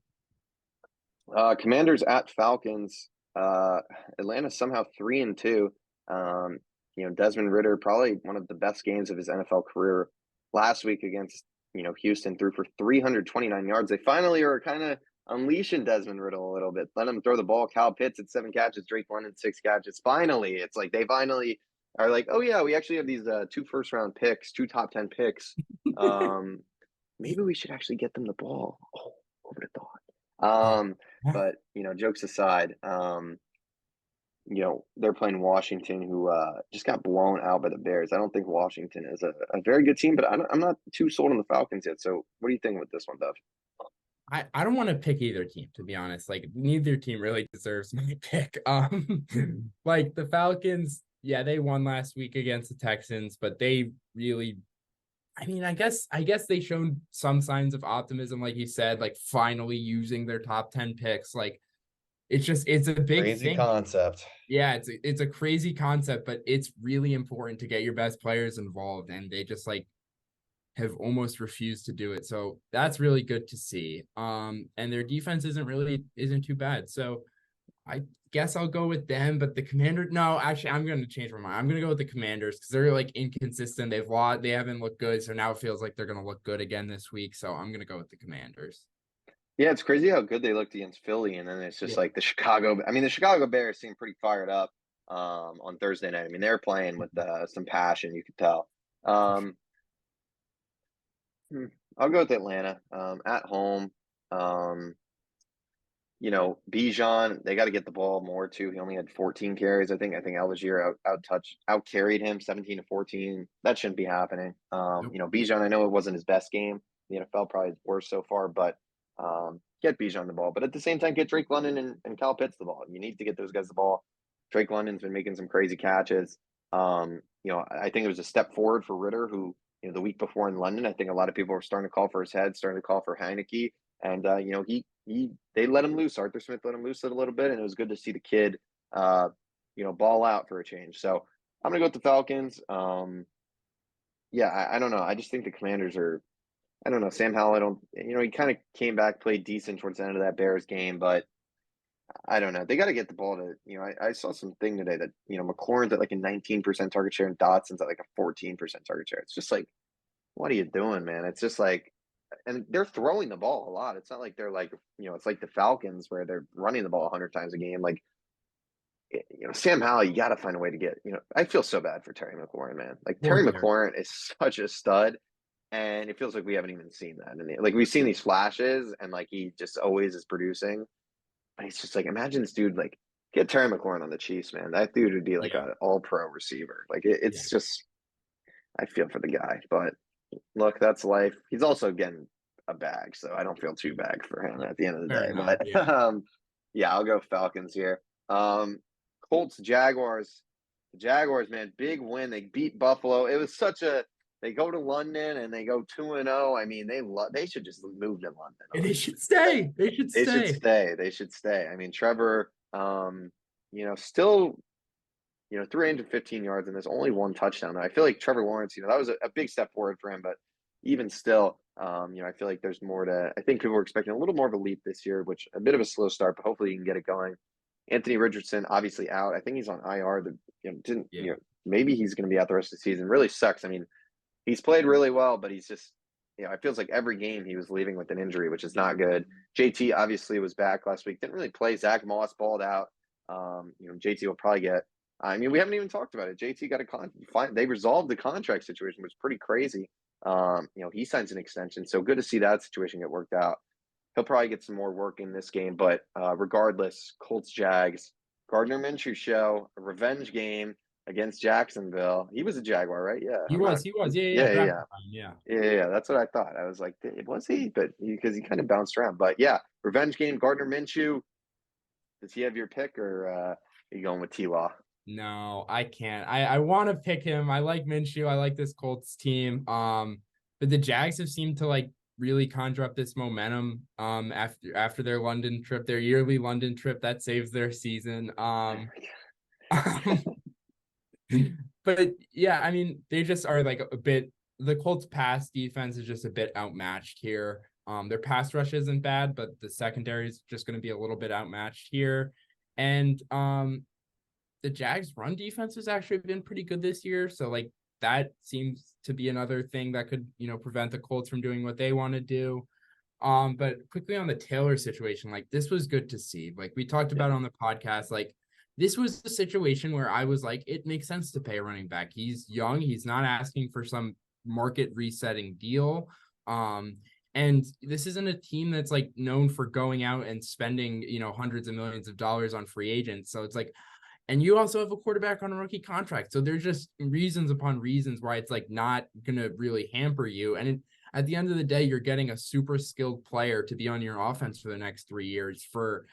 Commanders at Falcons. Atlanta somehow 3-2. Desmond Ridder, probably one of the best games of his NFL career last week against, Houston, threw for 329 yards. They finally are kind of unleashing Desmond Riddle a little bit. Let him throw the ball. Cal Pitts at 7 catches, Drake London 6 catches. Finally, it's like they finally are like, oh yeah, we actually have these 2 first-round picks, 2 top 10 picks. Maybe we should actually get them the ball. Oh, who would have thought? But jokes aside, they're playing Washington, who just got blown out by the Bears. I don't think Washington is a very good team, but I'm not too sold on the Falcons yet. So what do you think with this one, Dev? I don't want to pick either team, to be honest. Like, neither team really deserves my pick. Like the Falcons, yeah, they won last week against the Texans, but they really, I mean, I guess they showed some signs of optimism, like you said, like finally using their top 10 picks. Like, it's a big Crazy thing. concept. Yeah, it's a crazy concept, but it's really important to get your best players involved, and they just like have almost refused to do it. So that's really good to see. And their defense isn't too bad. So I guess I'll go with them, but the Commanders, no, actually I'm going to change my mind. I'm going to go with the Commanders because they're like inconsistent. They haven't looked good. So now it feels like they're going to look good again this week. So I'm going to go with the Commanders. Yeah, it's crazy how good they looked against Philly, and then it's just like the Chicago Bears seem pretty fired up on Thursday night. I mean, they're playing with some passion, you could tell. I'll go with Atlanta at home. Bijan, they got to get the ball more too. He only had 14 carries. I think Algier out carried him 17-14. That shouldn't be happening. Bijan, I know it wasn't his best game. The NFL probably worse so far, but get Bijan the ball. But at the same time, get Drake London and Kyle Pitts the ball. You need to get those guys the ball. Drake London's been making some crazy catches. I think it was a step forward for Ridder, who, the week before in London, I think a lot of people were starting to call for his head, starting to call for Heineke. And, they let him loose. Arthur Smith let him loose it a little bit, and it was good to see the kid, ball out for a change. So I'm going to go with the Falcons. I don't know. I just think the Commanders are, I don't know. Sam Howell, he kind of came back, played decent towards the end of that Bears game, but I don't know. They got to get the ball to, I saw something today that, McLaurin's at like a 19% target share and Dotson's at like a 14% target share. It's just like, what are you doing, man? It's just like, and they're throwing the ball a lot. It's not like they're like, it's like the Falcons where they're running the ball 100 times a game. Like, Sam Howell, you got to find a way to get, I feel so bad for Terry McLaurin, man. Like, Terry McLaurin is such a stud, and it feels like we haven't even seen that. And like, we've seen these flashes, and like, he just always is producing. But it's just like, imagine this dude, like, get Terry McLaurin on the Chiefs, man. That dude would be like an all-pro receiver. Like, it's just, I feel for the guy. But look, that's life. He's also getting a bag, so I don't feel too bad for him at the end of the day. Enough, But I'll go Falcons here. Colts, Jaguars. The Jaguars, man, big win. They beat Buffalo. It was such a They go to London and they go 2-0. I mean, they should just move to London. They should stay. They should They should stay. stay. They should stay. I mean, Trevor, still, 315 yards and there's only one touchdown. I feel like Trevor Lawrence, that was a big step forward for him, but even still, I feel like there's more I think people were expecting a little more of a leap this year, which a bit of a slow start, but hopefully he can get it going. Anthony Richardson, obviously out. I think he's on IR. Maybe he's going to be out the rest of the season. Really sucks. I mean, he's played really well, but he's just, it feels like every game he was leaving with an injury, which is not good. JT obviously was back last week. Didn't really play. Zach Moss balled out. JT will probably get. I mean, we haven't even talked about it. JT got a contract. They resolved the contract situation, which was pretty crazy. He signs an extension, so good to see that situation get worked out. He'll probably get some more work in this game, but regardless, Colts Jags, Gardner Minshew show, a revenge game against Jacksonville. He was a Jaguar, right? Yeah, He was. Yeah. Yeah. That's what I thought. I was like, was he? But because he kind of bounced around. But yeah, revenge game. Gardner Minshew. Does he have your pick, or are you going with T-Law? No, I can't. I want to pick him. I like Minshew. I like this Colts team. But the Jags have seemed to like really conjure up this momentum after their London trip, their yearly London trip that saves their season. But yeah, I mean, they just are like a bit, the Colts pass defense is just a bit outmatched here. Their pass rush isn't bad, but the secondary is just going to be a little bit outmatched here. And the Jags run defense has actually been pretty good this year. So like that seems to be another thing that could, prevent the Colts from doing what they want to do. But quickly on the Taylor situation, like this was good to see. Like we talked about on the podcast, like this was the situation where I was like, it makes sense to pay a running back. He's young. He's not asking for some market resetting deal. And this isn't a team that's like known for going out and spending, hundreds of millions of dollars on free agents. So it's like, and you also have a quarterback on a rookie contract. So there's just reasons upon reasons why it's like not going to really hamper you. And at the end of the day, you're getting a super skilled player to be on your offense for the next 3 years for,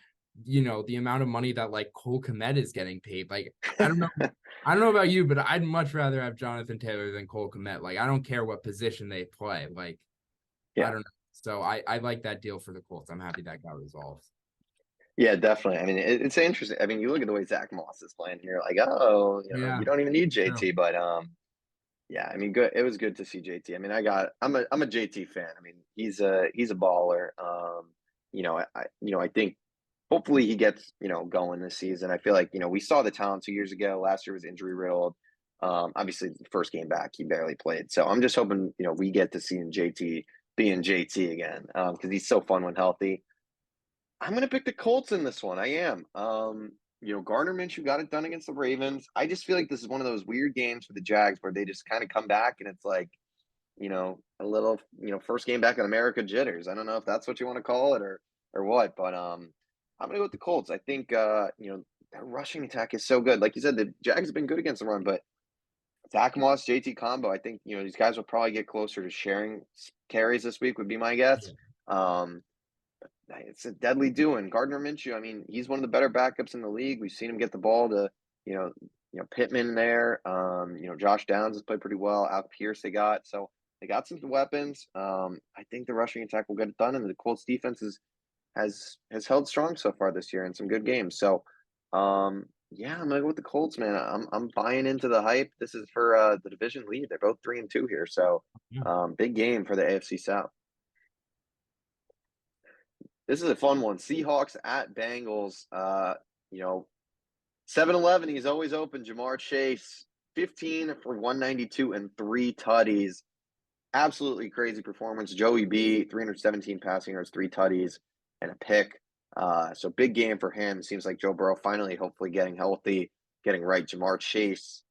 the amount of money that like Cole Kmet is getting paid. Like, I don't know about you, but I'd much rather have Jonathan Taylor than Cole Kmet. Like, I don't care what position they play. Like, yeah. I don't know. So I like that deal for the Colts. I'm happy that got resolved. Yeah, definitely. I mean, it's interesting. I mean, you look at the way Zach Moss is playing here, like, you don't even need JT, but yeah, I mean, good. It was good to see JT. I mean, I'm a JT fan. I mean, he's a baller. I think hopefully he gets, going this season. I feel like, we saw the talent 2 years ago. Last year was injury riddled. Obviously the first game back, he barely played. So I'm just hoping, we get to see JT being JT again, because he's so fun when healthy. I'm going to pick the Colts in this one. I am. Gardner Minshew got it done against the Ravens. I just feel like this is one of those weird games for the Jags where they just kind of come back and it's like, a little, first game back in America jitters. I don't know if that's what you want to call it or what, but I'm going to go with the Colts. I think, their rushing attack is so good. Like you said, the Jags have been good against the run, but Zach Moss, JT combo, I think, these guys will probably get closer to sharing carries this week would be my guess. Yeah. It's a deadly doing. Gardner Minshew, I mean, he's one of the better backups in the league. We've seen him get the ball to, Pittman there. Josh Downs has played pretty well. Alec Pierce they got. So they got some weapons. I think the rushing attack will get it done, and the Colts defense has held strong so far this year in some good games. So yeah, I'm gonna go with the Colts, man. I'm buying into the hype. This is for the division lead. They're both 3-2 here. So big game for the AFC South. This is a fun one. Seahawks at Bengals. 7-11. He's always open. Jamar Chase, 15 for 192 and 3 tutties. Absolutely crazy performance. Joey B, 317 passing yards, 3 tutties, and a pick. So big game for him. Seems like Joe Burrow finally, hopefully getting healthy, getting right. Jamar Chase,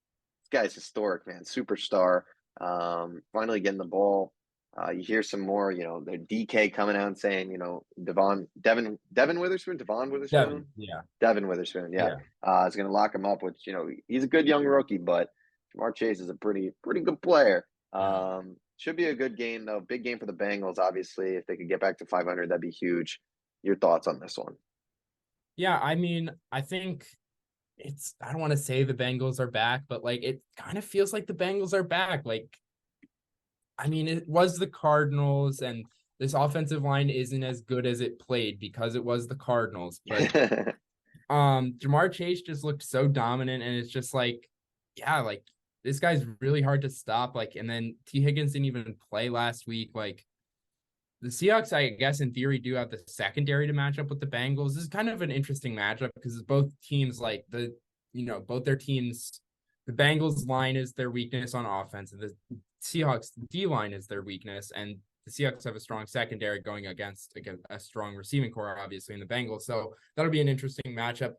this guy's historic, man. Superstar. Finally getting the ball. You hear some more, the DK coming out and saying, Devin Witherspoon, Devon Witherspoon? Devin Witherspoon, yeah. Is going to lock him up, which, he's a good young rookie, but Jamar Chase is a pretty good player. Should be a good game, though. Big game for the Bengals, obviously. If they could get back to 500, that'd be huge. Your thoughts on this one? Yeah, I mean, I think I don't want to say the Bengals are back, but like it kind of feels like the Bengals are back. Like I mean, it was the Cardinals, and this offensive line isn't as good as it played because it was the Cardinals. But Jamar Chase just looked so dominant, and it's just like, yeah, like this guy's really hard to stop. Like, and then T. Higgins didn't even play last week. Like the Seahawks, I guess in theory, do have the secondary to match up with the Bengals. This is kind of an interesting matchup because both teams, like both their teams, the Bengals line is their weakness on offense, and the Seahawks D line is their weakness, and the Seahawks have a strong secondary going against a strong receiving core, obviously, in the Bengals. So that'll be an interesting matchup.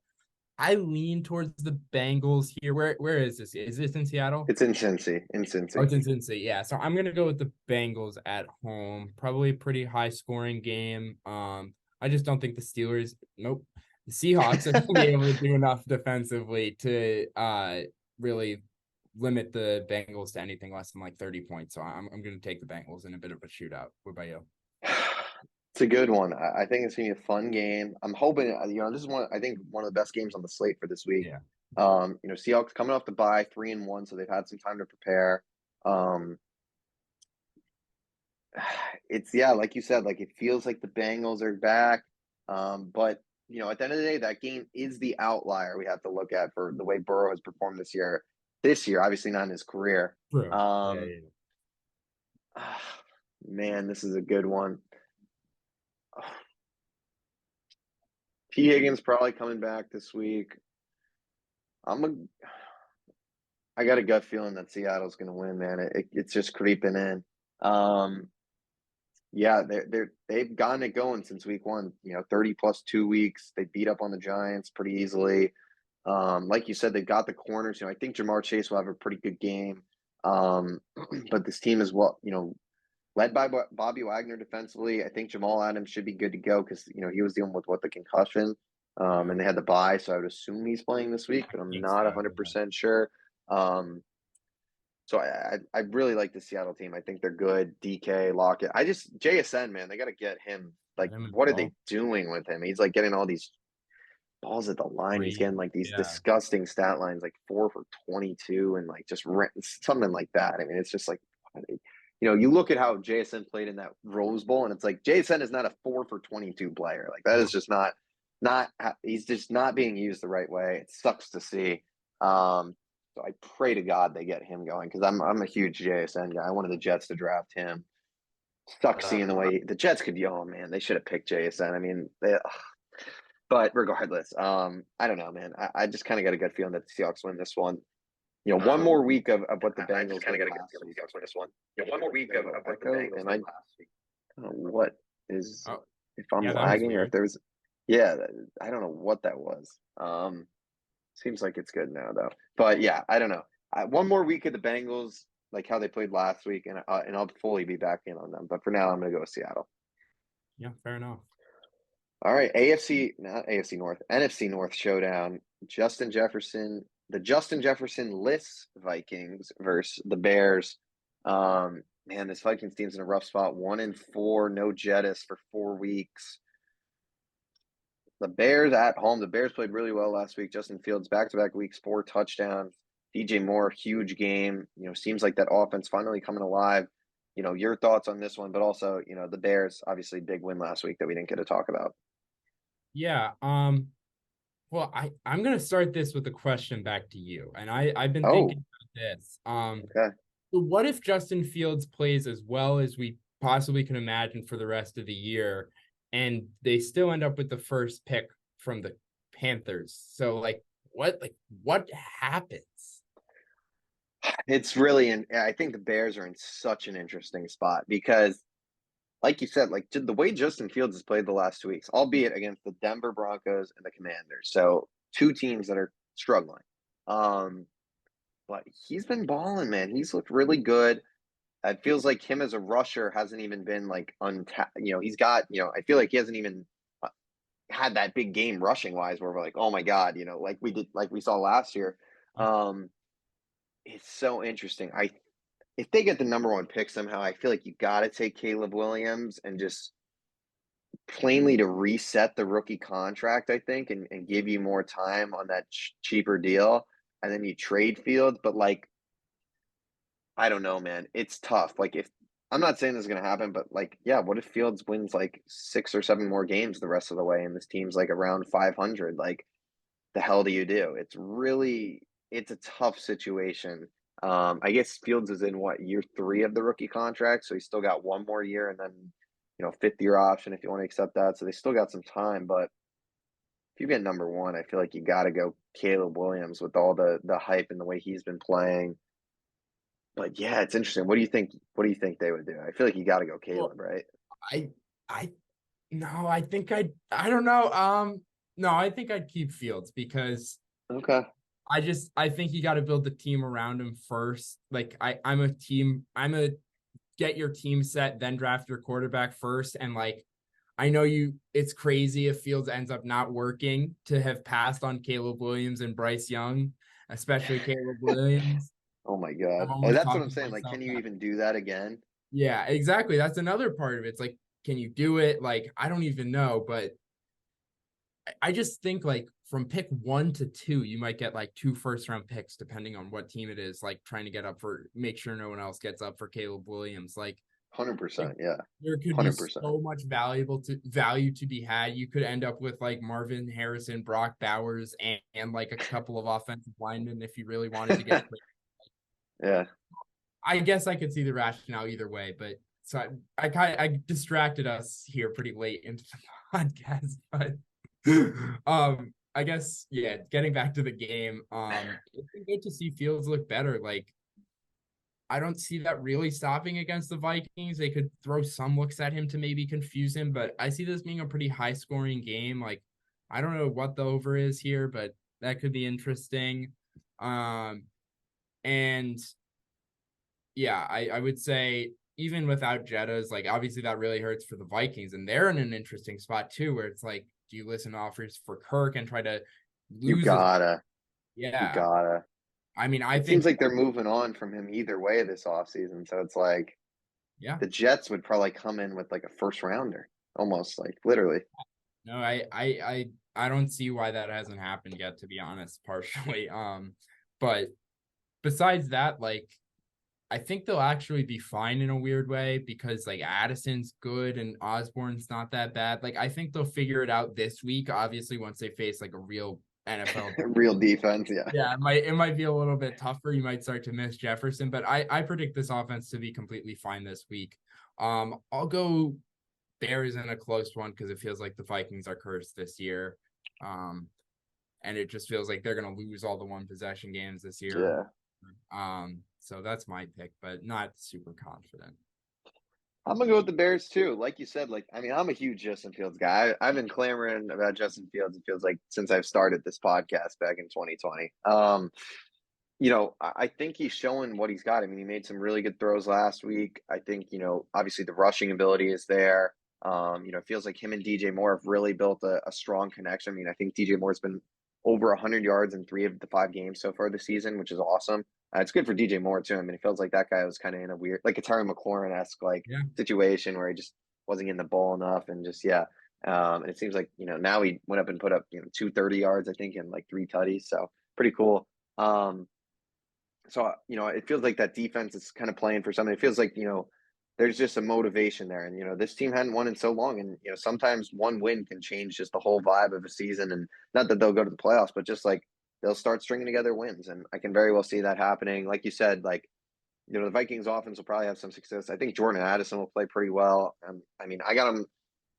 I lean towards the Bengals here. Where is this? Is this in Seattle? It's in Cincy. Oh, it's in Cincy. Yeah. So I'm gonna go with the Bengals at home. Probably a pretty high scoring game. I just don't think the Steelers. Nope. The Seahawks are gonna be able to do enough defensively to really limit the Bengals to anything less than like 30 points. So I'm gonna take the Bengals in a bit of a shootout. What about you? It's a good one. I think it's gonna be a fun game. I'm hoping, this is I think one of the best games on the slate for this week. Yeah. Seahawks coming off the bye, 3-1, so they've had some time to prepare. It's like you said, like it feels like the Bengals are back. But at the end of the day, that game is the outlier we have to look at for the way Burrow has performed this year. This year, obviously not in his career. True. Yeah. Man, this is a good one. T. Higgins probably coming back this week. I got a gut feeling that Seattle's going to win, man. It's just creeping in. They've gotten it going since week 1. 30 plus 2 weeks. They beat up on the Giants pretty easily. Like you said, they got the corners. I think Jamar Chase will have a pretty good game. But this team is led by Bobby Wagner defensively. I think Jamal Adams should be good to go because he was dealing with the concussion. And they had the bye, so I would assume he's playing this week, but I'm not 100% sure. So I really like the Seattle team. I think they're good. DK, Lockett. JSN, man, they got to get him. Like, what are they doing with him? He's like getting all these balls at the line. He's getting like these disgusting stat lines, like 4 for 22 and like just something like that. I mean, it's just like, you look at how JSN played in that Rose Bowl, and it's like JSN is not a 4 for 22 player. Like that is just not. He's just not being used the right way. It sucks to see. So I pray to God they get him going because I'm a huge JSN guy. I wanted the Jets to draft him. Sucks seeing the way the Jets could be. Oh man, they should have picked JSN. I mean, but regardless, I don't know, man. I just kind of got a good feeling that the Seahawks win this one. One more week of what the Bengals kind of got a good feeling the Seahawks win this one. One more week of what the Bengals did last week. I don't know what is if I'm lagging or if there's. Yeah, I don't know what that was. Seems like it's good now though. But yeah, I don't know. One more week of the Bengals, like how they played last week, and I'll fully be back in on them. But for now, I'm gonna go with Seattle. Yeah, fair enough. All right, not AFC North, NFC North showdown. The Justin Jefferson-less Vikings versus the Bears. Man, this Vikings team's in a rough spot. 1-4, no Jettis for 4 weeks. The Bears at home. The Bears played really well last week. Justin Fields back-to-back weeks, 4 touchdowns. DJ Moore, huge game. Seems like that offense finally coming alive. Your thoughts on this one, but also, the Bears, obviously big win last week that we didn't get to talk about. Yeah. Well, I'm gonna start this with a question back to you, and I've been thinking about this. Okay. So what if Justin Fields plays as well as we possibly can imagine for the rest of the year, and they still end up with the first pick from the Panthers? So what happens? It's really, I think the Bears are in such an interesting spot because, like you said, like the way Justin Fields has played the last 2 weeks, albeit against the Denver Broncos and the Commanders, so 2 teams that are struggling. But he's been balling, man. He's looked really good. It feels like him as a rusher hasn't even been like untapped. He's got, I feel like he hasn't even had that big game rushing wise where we're like, oh my God, like we saw last year. It's so interesting. If they get the number 1 pick somehow, I feel like you got to take Caleb Williams and just plainly to reset the rookie contract, I think, and give you more time on that cheaper deal. And then you trade Fields. But like, I don't know, man. It's tough. Like I'm not saying this is gonna happen, but like, yeah, what if Fields wins like 6 or 7 more games the rest of the way, and this team's like around 500? Like, the hell do you do? It's a tough situation. I guess Fields is in what, year 3 of the rookie contract, so he's still got 1 more year, and then fifth year option if you want to accept that. So they still got some time, but if you get number one, I feel like you got to go Caleb Williams with all the hype and the way he's been playing. But yeah, it's interesting. What do you think? What do you think they would do? I feel like you got to go Well, Caleb, right? I I no, I don't know. No, I think I'd keep Fields because Okay. I think you got to build the team around him first. Like I'm a get your team set, then draft your quarterback first. And like I know it's crazy if Fields ends up not working to have passed on Caleb Williams and Bryce Young, especially Caleb Williams. Oh my I'm God. almost That's what I'm talking saying. Like, myself can you out. even do that again? Yeah, exactly. That's another part of it. It's like, can you do it? Like, I don't even know, but I just think like from pick 1 to 2, you might get like 2 first-round picks depending on what team it is. Like trying to get up for make sure no one else gets up for Caleb Williams. Like 100%. Yeah. there could be 100%. so much value to be had. You could end up with like Marvin Harrison, Brock Bowers, and like a couple of offensive linemen if you really wanted to get. Yeah. I guess I could see the rationale either way, but so I distracted us here pretty late into the podcast, but I guess yeah, getting back to the game, it's been good to see Fields look better. Like I don't see that really stopping against the Vikings. They could throw some looks at him to maybe confuse him, but I see this being a pretty high scoring game. Like I don't know what the over is here, but that could be interesting. And yeah, I would say even without Jettas, like obviously that really hurts for the Vikings, and they're in an interesting spot too, where it's like, do you listen to offers for Kirk and try to You lose as gotta. You yeah. gotta. I mean, I It seems think like they're moving on from him either way this offseason. So it's like yeah. the Jets would probably come in with like a first rounder, almost like literally. No, I don't see why that hasn't happened yet, to be honest, partially. But besides that, like I think they'll actually be fine in a weird way because like Addison's good and Osborne's not that bad. Like I think they'll figure it out this week, obviously once they face like a real NFL. Real defense. Yeah. Yeah, it might be a little bit tougher. You might start to miss Jefferson, but I predict this offense to be completely fine this week. I'll go Bears in a close one because it feels like the Vikings are cursed this year. Um, and it just feels like they're gonna lose all the one possession games this year. Yeah. So that's my pick, but not super confident. I'm gonna go with the Bears too. Like you said, like I mean, I'm a huge Justin Fields guy. I've been clamoring about Justin Fields. It feels like since I've started this podcast back in 2020. I think he's showing what he's got. I mean, he made some really good throws last week. I think obviously the rushing ability is there. It feels like him and DJ Moore have really built a strong connection. I mean, I think DJ Moore's been over 100 yards in 3 of the 5 games so far this season, which is awesome. It's good for DJ Moore too. I mean, it feels like that guy was kind of in a weird, like a Terry McLaurin-esque like Yeah. situation where he just wasn't getting the ball enough and just yeah. And it seems like now he went up and put up 230 yards I think and like 3 tutties, so pretty cool. So it feels like that defense is kind of playing for something. It feels like there's just a motivation there, and this team hadn't won in so long, and sometimes one win can change just the whole vibe of a season, and not that they'll go to the playoffs, but just like they'll start stringing together wins, and I can very well see that happening. Like you said, like the Vikings offense will probably have some success. I think Jordan Addison will play pretty well. I mean, I got him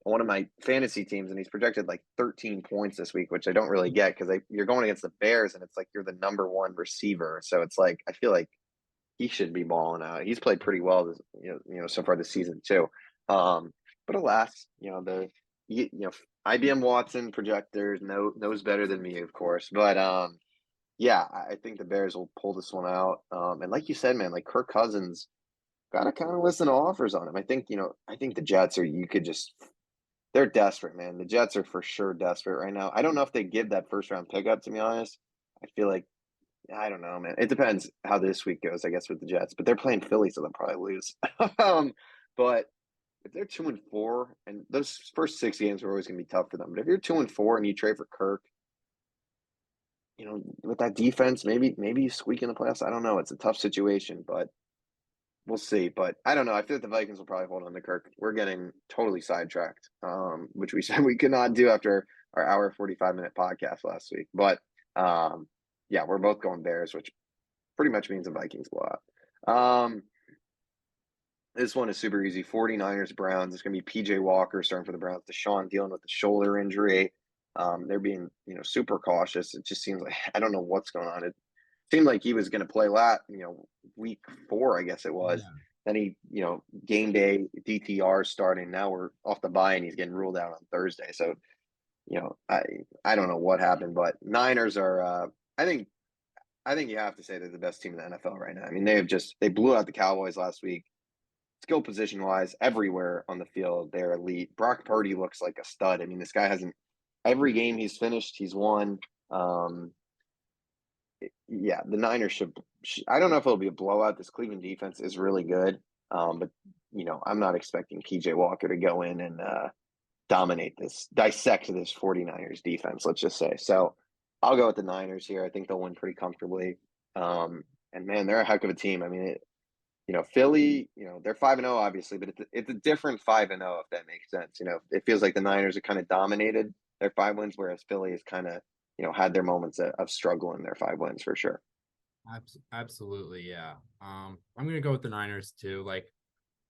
on one of my fantasy teams, and he's projected like 13 points this week, which I don't really get because you're going against the Bears, and it's like you're the number one receiver, so it's like I feel like he should be balling out. He's played pretty well this, so far this season too. But alas, IBM Watson projectors knows better than me, of course. But yeah, I think the Bears will pull this one out. And like you said, man, like Kirk Cousins gotta kind of listen to offers on him. I think the Jets are. You could just. They're desperate, man. The Jets are for sure desperate right now. I don't know if they give that first round pickup, to be honest. I feel like I don't know, man. It depends how this week goes, I guess, with the Jets. But they're playing Philly, so they'll probably lose. But if they're 2-4, and those first 6 games are always going to be tough for them. But if you're 2-4 and you trade for Kirk, with that defense, maybe you squeak in the playoffs. I don't know. It's a tough situation, but we'll see. But I don't know. I feel like the Vikings will probably hold on to Kirk. We're getting totally sidetracked, which we said we could not do after our hour 45-minute podcast last week. But yeah, we're both going Bears, which pretty much means the Vikings blowout. This one is super easy. 49ers, Browns. It's going to be PJ Walker starting for the Browns. Deshaun dealing with the shoulder injury. They're being, super cautious. It just seems like, I don't know what's going on. It seemed like he was going to play week 4, I guess it was. Yeah. Then he, game day DTR starting. Now we're off the bye and he's getting ruled out on Thursday. So, I don't know what happened, but Niners are, I think you have to say they're the best team in the NFL right now. I mean, they blew out the Cowboys last week. Skill position wise, everywhere on the field, they're elite. Brock Purdy looks like a stud. I mean, this guy hasn't every game he's finished, he's won. Yeah, the Niners should. I don't know if it'll be a blowout. This Cleveland defense is really good, but I'm not expecting PJ Walker to go in and dissect this 49ers defense. Let's just say. So I'll go with the Niners here. I think they'll win pretty comfortably. And man, they're a heck of a team. I mean, Philly, they're 5-0 obviously, but it's a different 5-0 if that makes sense. It feels like the Niners are kind of dominated their 5 wins, whereas Philly has kind of, had their moments of struggle in their 5 wins for sure. Absolutely, yeah. I'm gonna go with the Niners too. Like,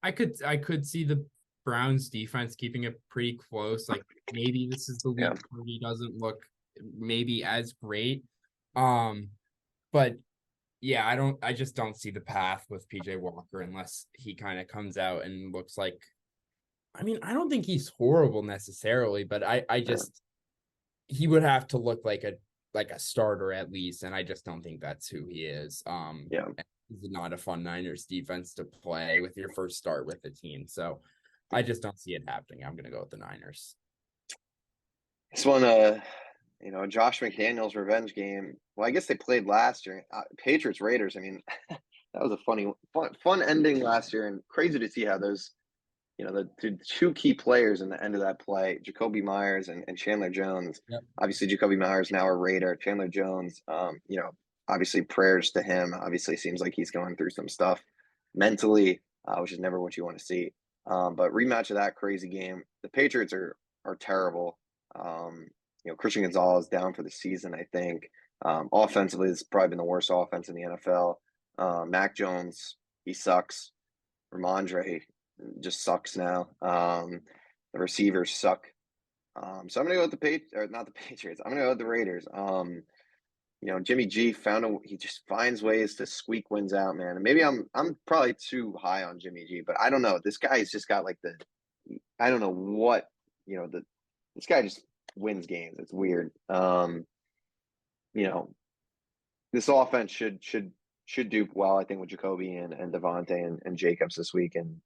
I could see the Browns defense keeping it pretty close. Like, maybe this is the week where he doesn't look maybe as great. But yeah, I just don't see the path with PJ Walker unless he kind of comes out and looks like, I mean, I don't think he's horrible necessarily, but I just, he would have to look like a starter at least. And I just don't think that's who he is. It's not a fun Niners defense to play with your first start with the team. So I just don't see it happening. I'm going to go with the Niners. This one, Josh McDaniels revenge game. Well, I guess they played last year. Patriots Raiders. I mean, that was a fun ending last year, and crazy to see how those, the two key players in the end of that play, Jacoby Myers and Chandler Jones. Yep. Obviously, Jacoby Myers now a Raider. Chandler Jones, obviously prayers to him. Obviously, seems like he's going through some stuff mentally, which is never what you want to see. But rematch of that crazy game. The Patriots are terrible. Christian Gonzalez down for the season, I think. Offensively, it's probably been the worst offense in the NFL. Mac Jones, he sucks. Ramondre just sucks now. The receivers suck. So I'm gonna go with not the Patriots. I'm gonna go with the Raiders. Jimmy G he just finds ways to squeak wins out, man. And maybe I'm probably too high on Jimmy G, but I don't know. This guy's just got like I don't know what, this guy just wins games. It's weird. This offense should do well, I think, with Jacoby and Devontae and Jacobs this week. And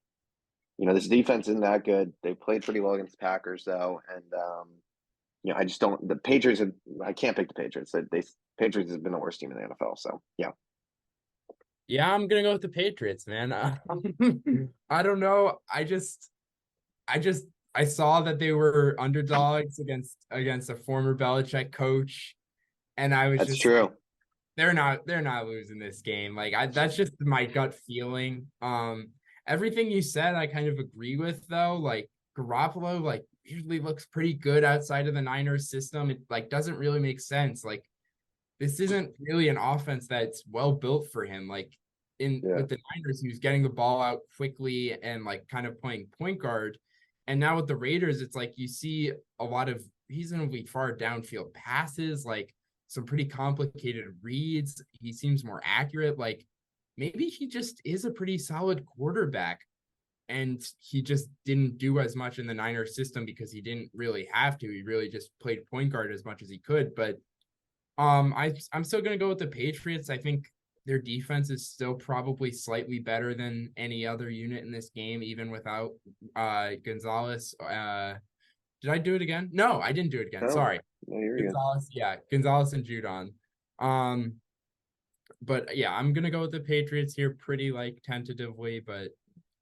this defense isn't that good. They played pretty well against the Packers though, and I just don't. The Patriots. I can't pick the Patriots. Patriots has been the worst team in the NFL. So yeah. Yeah, I'm gonna go with the Patriots, man. I don't know. I saw that they were underdogs against a former Belichick coach, and I was That's just true. Like, they're not losing this game. Like that's just my gut feeling. Everything you said, I kind of agree with though. Like Garoppolo, like usually looks pretty good outside of the Niners system. It like doesn't really make sense. Like this isn't really an offense that's well built for him. Like with the Niners, he was getting the ball out quickly and like kind of playing point guard. And now with the Raiders, it's like you see a lot of reasonably far downfield passes, like some pretty complicated reads. He seems more accurate. Like maybe he just is a pretty solid quarterback. And he just didn't do as much in the Niners system because he didn't really have to. He really just played point guard as much as he could. But I'm still gonna go with the Patriots. I think their defense is still probably slightly better than any other unit in this game, even without Gonzalez. Did I do it again? No, I didn't do it again. No, Sorry. no, Gonzalez, yeah, Gonzalez and Judon. But yeah, I'm gonna go with the Patriots here pretty like tentatively, but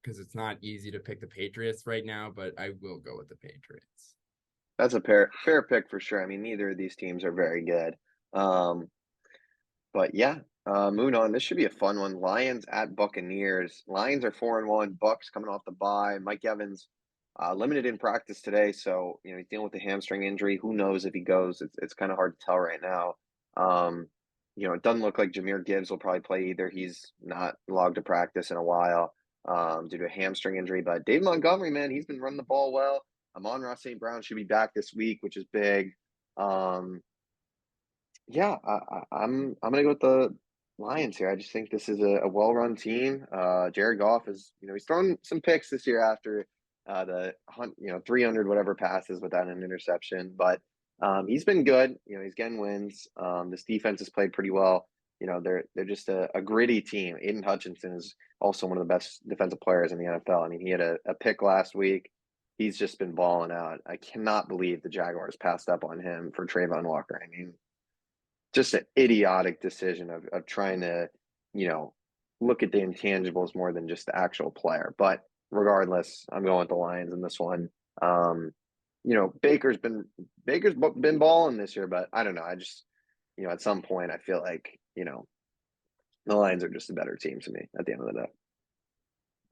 because it's not easy to pick the Patriots right now, but I will go with the Patriots. That's a fair pick for sure. I mean, neither of these teams are very good. But yeah, Moving on, this should be a fun one. Lions at Buccaneers. Lions are 4-1. Bucks coming off the bye. Mike Evans limited in practice today, so he's dealing with a hamstring injury. Who knows if he goes? It's kind of hard to tell right now. It doesn't look like Jahmyr Gibbs will probably play either. He's not logged to practice in a while due to a hamstring injury. But Dave Montgomery, man, he's been running the ball well. Amon-Ra St. Brown should be back this week, which is big. Yeah, I'm gonna go with the Lions here. I just think this is a well-run team. Jared Goff is, he's thrown some picks this year after the 300 whatever passes without an interception, but he's been good. He's getting wins. This defense has played pretty well. They're just a gritty team. Aiden Hutchinson is also one of the best defensive players in the NFL. I mean, he had a pick last week. He's just been balling out. I cannot believe the Jaguars passed up on him for Trayvon Walker. I mean, just an idiotic decision of trying to, look at the intangibles more than just the actual player. But regardless, I'm going with the Lions in this one. Baker's been balling this year, but I don't know. I just, at some point I feel like, the Lions are just a better team to me at the end of the day.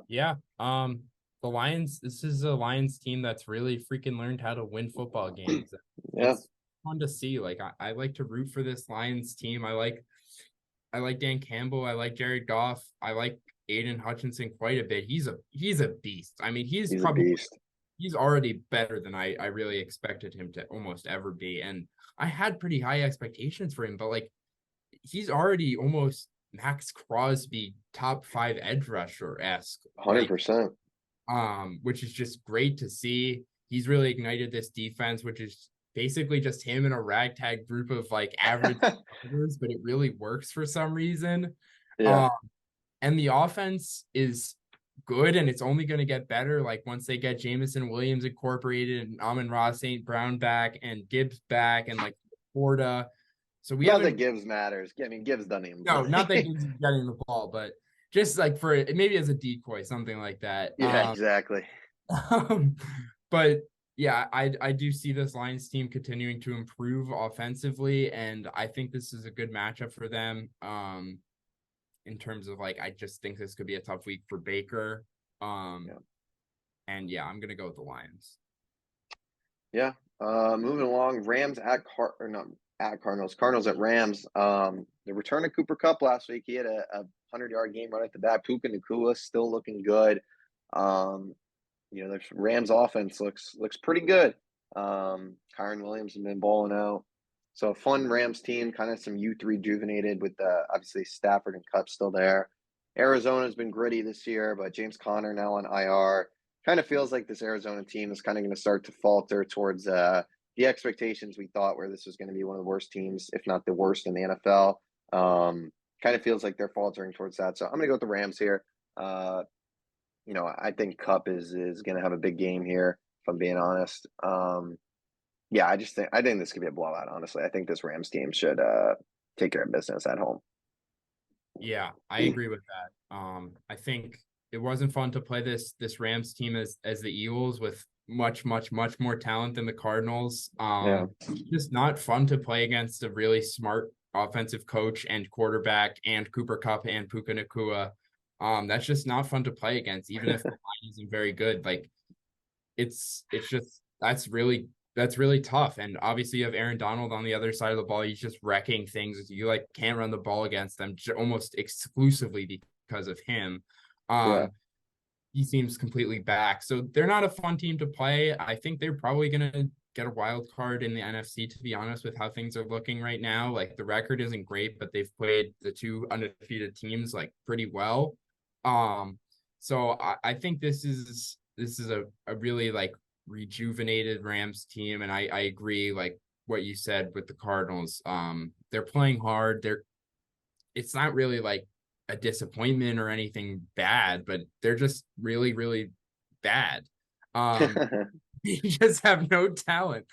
Yeah. The Lions, this is a Lions team that's really freaking learned how to win football games. Yeah. It's fun to see. Like I like to root for this Lions team. I like Dan Campbell. I like Jared Goff. I like Aiden Hutchinson quite a bit. He's a beast. I mean, he's probably a beast. He's already better than I really expected him to almost ever be. And I had pretty high expectations for him, but like he's already almost Max Crosby top 5 edge rusher-esque. 100%. Which is just great to see. He's really ignited this defense, which is basically just him and a ragtag group of like average players, but it really works for some reason. Yeah. And the offense is good, and it's only going to get better. Like once they get Jamison Williams incorporated and Amon-Ra St. Brown back and Gibbs back and like Porta. So we not that Gibbs matters. I mean, Gibbs doesn't even play. No, not that Gibbs is getting the ball, but just like for maybe as a decoy, something like that. Yeah, exactly. But yeah, I do see this Lions team continuing to improve offensively, and I think this is a good matchup for them. In terms of like, I just think this could be a tough week for Baker. And yeah, I'm gonna go with the Lions. Yeah. Moving along, Rams at Cardinals. Cardinals at Rams. The return of Cooper Kupp last week. He had a 100-yard game right at the bat. Puka Nacua still looking good. The Rams offense looks pretty good. Kyron Williams has been balling out. So a fun Rams team, kind of some youth rejuvenated with obviously Stafford and Kupp still there. Arizona's been gritty this year, but James Conner now on IR. Kind of feels like this Arizona team is kind of going to start to falter towards the expectations we thought where this was going to be one of the worst teams, if not the worst in the NFL. Kind of feels like they're faltering towards that. So I'm going to go with the Rams here. I think Kupp is going to have a big game here, if I'm being honest. Yeah, I think this could be a blowout, honestly. I think this Rams team should take care of business at home. Yeah, I agree with that. I think it wasn't fun to play this Rams team as the Eagles with much more talent than the Cardinals. Just not fun to play against a really smart offensive coach and quarterback and Cooper Kupp and Puka Nacua. That's just not fun to play against, even if the line isn't very good. Like it's just that's really tough. And obviously you have Aaron Donald on the other side of the ball. He's just wrecking things. You like can't run the ball against them almost exclusively because of him. He seems completely back. So they're not a fun team to play. I think they're probably going to get a wild card in the NFC, to be honest, with how things are looking right now. Like the record isn't great, but they've played the 2 undefeated teams like pretty well. So I think this is a really like rejuvenated Rams team, and I agree like what you said with the Cardinals. They're playing hard. It's not really like a disappointment or anything bad, but they're just really bad. They just have no talent.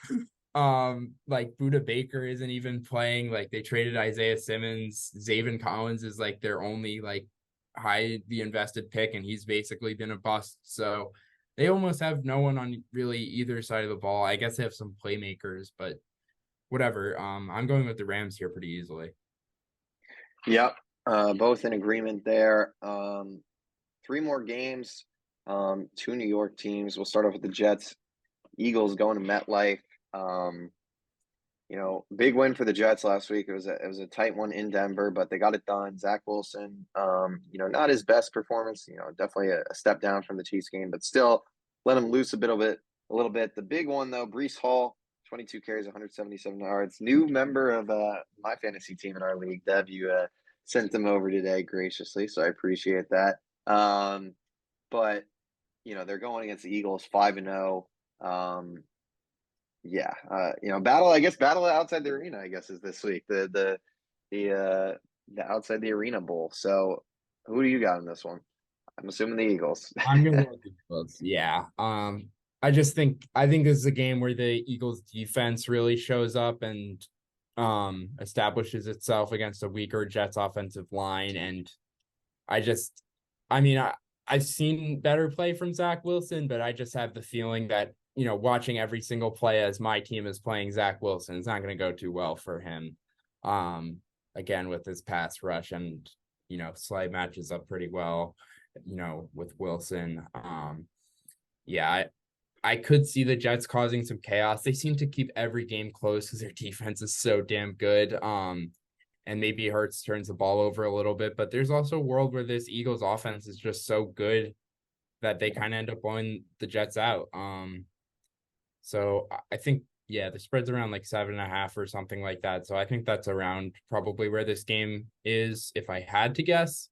Like Buda Baker isn't even playing. Like they traded Isaiah Simmons. Zaven Collins is like their only like highly invested pick, and he's basically been a bust. So they almost have no one on really either side of the ball. I guess they have some playmakers, but whatever. I'm going with the Rams here pretty easily. Yep. Both in agreement there. Three more games. Two New York teams. We'll start off with the Jets. Eagles going to MetLife. Um, big win for the Jets last week. It was a tight one in Denver, but they got it done. Zach Wilson, not his best performance. Definitely a step down from the Chiefs game, but still let him loose a little bit. The big one though, Brees Hall, 22 carries, 177 yards. New member of my fantasy team in our league. Dev, you sent him over today graciously, so I appreciate that. But they're going against the Eagles, 5-0. Yeah, battle outside the arena, I guess, is this week. The outside the arena bowl. So who do you got in this one? I'm assuming the Eagles. I'm gonna go with the Eagles. Yeah. I think this is a game where the Eagles defense really shows up and establishes itself against a weaker Jets offensive line. And I just I mean, I've seen better play from Zach Wilson, but I just have the feeling that, watching every single play as my team is playing Zach Wilson, it's not gonna go too well for him. Um, Again with his pass rush and Slay matches up pretty well with Wilson. Yeah, I could see the Jets causing some chaos. They seem to keep every game close because their defense is so damn good. And maybe Hurts turns the ball over a little bit, but there's also a world where this Eagles offense is just so good that they kind of end up blowing the Jets out. So I think, yeah, the spread's around like 7.5 or something like that. So I think that's around probably where this game is if I had to guess,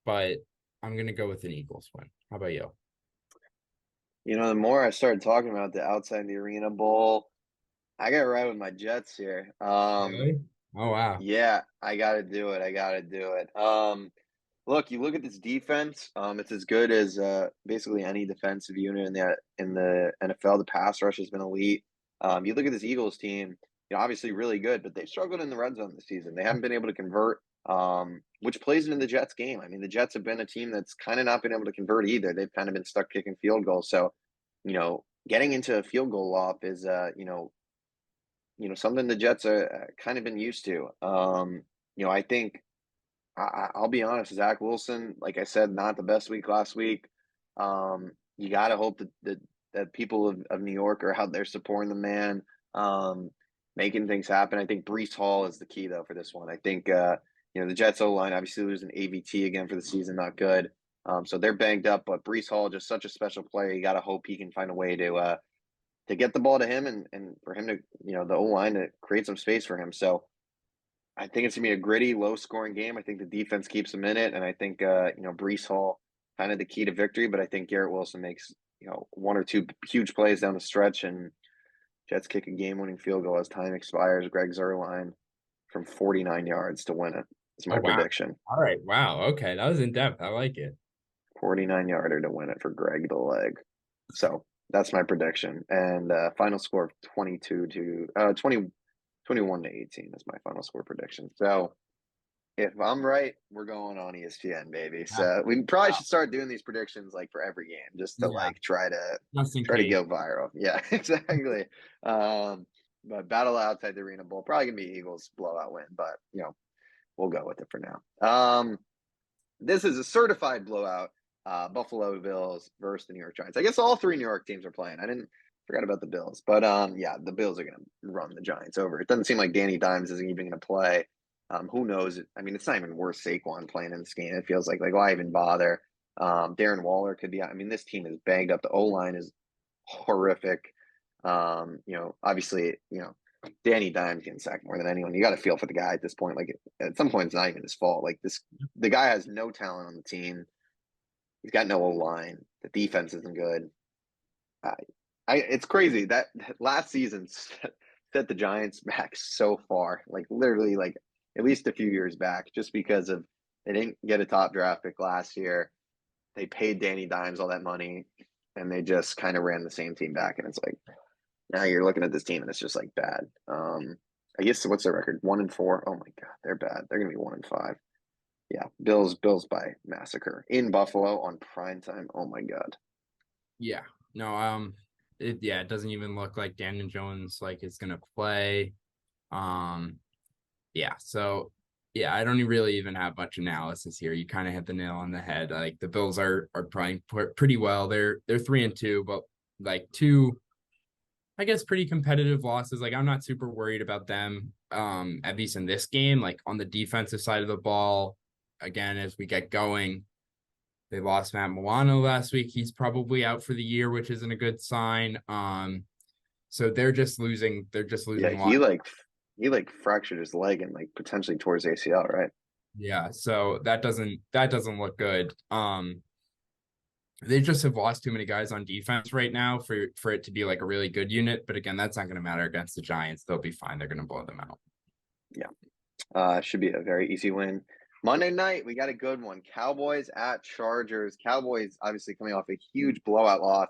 but I'm gonna go with an Eagles win. How about you? The more I started talking about the outside the arena bowl, I got right with my Jets here. Really? Oh wow. Yeah, I got to do it. I got to do it. Look, you look at this defense. It's as good as basically any defensive unit in the NFL. The pass rush has been elite. You look at this Eagles team. Obviously really good, but they struggled in the red zone this season. They haven't been able to convert, which plays into the Jets game. I mean, the Jets have been a team that's kind of not been able to convert either. They've kind of been stuck kicking field goals. So, getting into a field goal lob is, something the Jets are kind of been used to. I think I'll be honest, Zach Wilson, like I said, not the best week last week. You got to hope that people of New York are out there supporting the man, making things happen. I think Brees Hall is the key, though, for this one. I think, the Jets O-line obviously losing AVT again for the season, not good. So they're banged up, but Brees Hall, just such a special player. You got to hope he can find a way to get the ball to him and for him to, the O-line to create some space for him. So I think it's gonna be a gritty, low-scoring game. I think the defense keeps them in it, and I think Brees Hall kind of the key to victory. But I think Garrett Wilson makes one or two huge plays down the stretch, and Jets kick a game-winning field goal as time expires. Greg Zuerlein from 49 yards to win it. Is Oh my wow. prediction. All right. Wow. Okay. That was in depth. I like it. 49-yarder to win it for Greg the Leg. So that's my prediction. And final score of 21 to 18 is my final score prediction. So if I'm right, we're going on ESPN, baby. Yeah. So we probably Wow. should start doing these predictions like for every game, just to Yeah. like try to Just in try to case. go viral. Yeah, exactly. But battle outside the arena bowl probably gonna be Eagles blowout win, but we'll go with it for now. This is a certified blowout. Buffalo Bills versus the New York Giants. I guess all three New York teams are playing. I didn't forget about the Bills, but yeah, the Bills are gonna run the Giants over. It doesn't seem like Danny Dimes isn't even gonna play. Who knows? I mean, it's not even worth Saquon playing in this game. It feels like why even bother? Darren Waller could be. I mean, this team is banged up. The O line is horrific. Obviously, Danny Dimes getting sacked more than anyone. You got to feel for the guy at this point. Like at some point, it's not even his fault. Like the guy has no talent on the team. He's got no O line. The defense isn't good. It's crazy that last season set the Giants back so far. Like literally, like at least a few years back, just because of they didn't get a top draft pick last year. They paid Danny Dimes all that money, and they just kind of ran the same team back. And it's like now you're looking at this team, and it's just like bad. I guess what's their record? 1-4. Oh my god, they're bad. They're gonna be 1-5. Yeah, Bills by massacre in Buffalo on prime time. Oh my god. Yeah. No, it doesn't even look like Daniel Jones like is gonna play. Um, yeah, so Yeah, I don't really even have much analysis here. You kind of hit the nail on the head. Like the Bills are playing pretty well. They're 3-2, but like two, I guess, pretty competitive losses. Like I'm not super worried about them. At least in this game, like on the defensive side of the ball, again, as we get going, they lost Matt Milano last week. He's probably out for the year, which isn't a good sign. So they're just losing. They're just Yeah, losing a lot. he fractured his leg and like potentially tore his ACL, right? Yeah, so that doesn't look good. They just have lost too many guys on defense right now for it to be like a really good unit. But again, that's not going to matter against the Giants. They'll be fine. They're going to blow them out. Yeah. Should be a very easy win. Monday night, we got a good one. Cowboys at Chargers. Cowboys obviously coming off a huge blowout loss,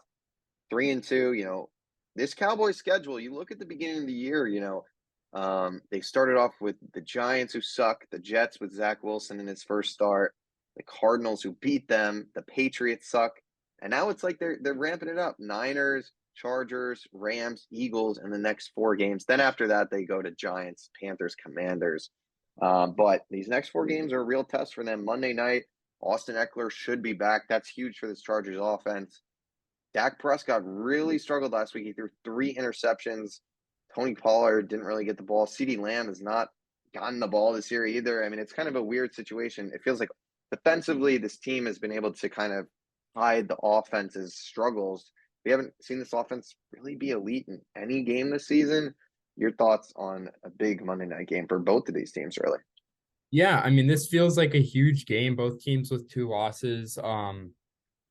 3-2. This Cowboys schedule, you look at the beginning of the year, they started off with the Giants who suck, the Jets with Zach Wilson in his first start, the Cardinals who beat them, the Patriots suck. And now it's like they're ramping it up. Niners, Chargers, Rams, Eagles in the next 4 games. Then after that, they go to Giants, Panthers, Commanders. But these next 4 games are a real test for them. Monday night, Austin Eckler should be back. That's huge for this Chargers offense. Dak Prescott really struggled last week. He threw 3 interceptions. Tony Pollard didn't really get the ball. CeeDee Lamb has not gotten the ball this year either. I mean, it's kind of a weird situation. It feels like defensively, this team has been able to kind of hide the offense's struggles. We haven't seen this offense really be elite in any game this season. Your thoughts on a big Monday night game for both of these teams, really? Yeah, I mean, this feels like a huge game. Both teams with 2 losses.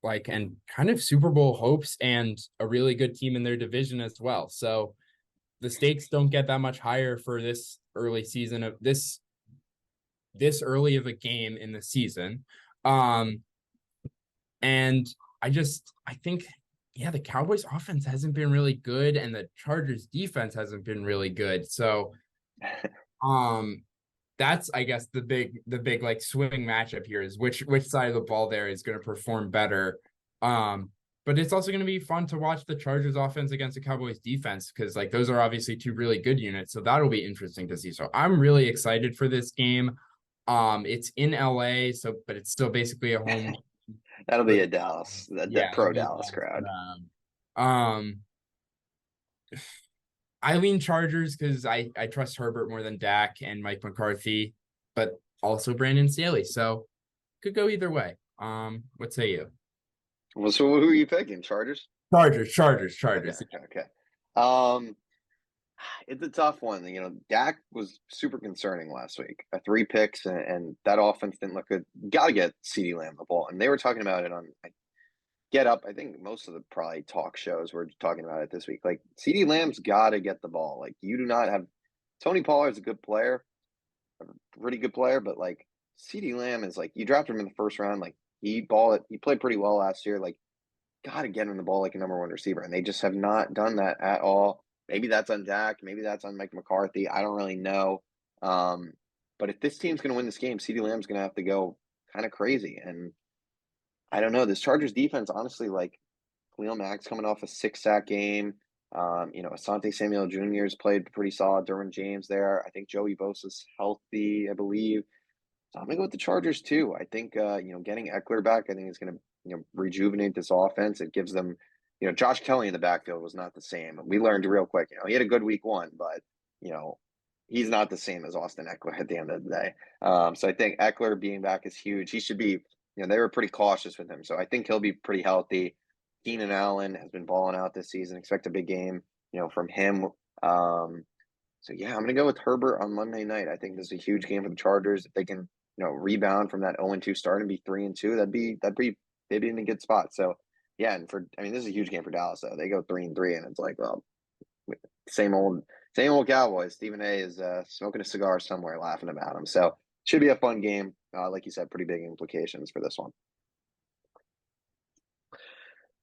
Like and kind of Super Bowl hopes and a really good team in their division as well. So the stakes don't get that much higher for this early season of this early of a game in the season. Um, and I think, yeah, the Cowboys offense hasn't been really good and the Chargers defense hasn't been really good. So, um, that's, I guess, the big like swing matchup here is which side of the ball there is going to perform better. Um, but it's also going to be fun to watch the Chargers offense against the Cowboys defense because like those are obviously 2 really good units. So that'll be interesting to see. So I'm really excited for this game. It's in LA, so but it's still basically a home. That'll For, be a Dallas, that yeah, it'll pro be Dallas crowd. um, I lean Chargers because I trust Herbert more than Dak and Mike McCarthy, but also Brandon Staley. So could go either way. What say you? Well, so who are you picking? Chargers? Chargers. Okay. Um, it's a tough one. Dak was super concerning last week. 3 picks, and that offense didn't look good. Got to get CeeDee Lamb the ball, and they were talking about it on Get Up. I think most of the probably talk shows were talking about it this week. Like CeeDee Lamb's got to get the ball. Like you do not have Tony Pollard's a good player, a pretty good player, but like CeeDee Lamb is like you drafted him in the first round. Like he played pretty well last year. Like got to get him the ball like a number 1 receiver, and they just have not done that at all. Maybe that's on Dak. Maybe that's on Mike McCarthy. I don't really know. Um, but if this team's going to win this game, CeeDee Lamb's going to have to go kind of crazy. And I don't know. This Chargers defense, honestly, like Khalil Mack's coming off a 6-sack game. Asante Samuel Jr. has played pretty solid. Derwin James there. I think Joey Bosa's healthy, I believe. So I'm gonna go with the Chargers too. I think getting Eckler back, I think is gonna rejuvenate this offense. It gives them, Josh Kelly in the backfield was not the same. We learned real quick. He had a good week 1, but you know he's not the same as Austin Eckler at the end of the day. So I think Eckler being back is huge. He should be. They were pretty cautious with him, so I think he'll be pretty healthy. Keenan Allen has been balling out this season. Expect a big game, from him. So yeah, I'm gonna go with Herbert on Monday night. I think this is a huge game for the Chargers. If they can, rebound from that 0-2 start and be 3-2, they'd be in a good spot. So yeah, and this is a huge game for Dallas though. They go 3-3, and it's like, well, same old Cowboys. Stephen A is smoking a cigar somewhere, laughing about him. So should be a fun game. Like you said, pretty big implications for this one.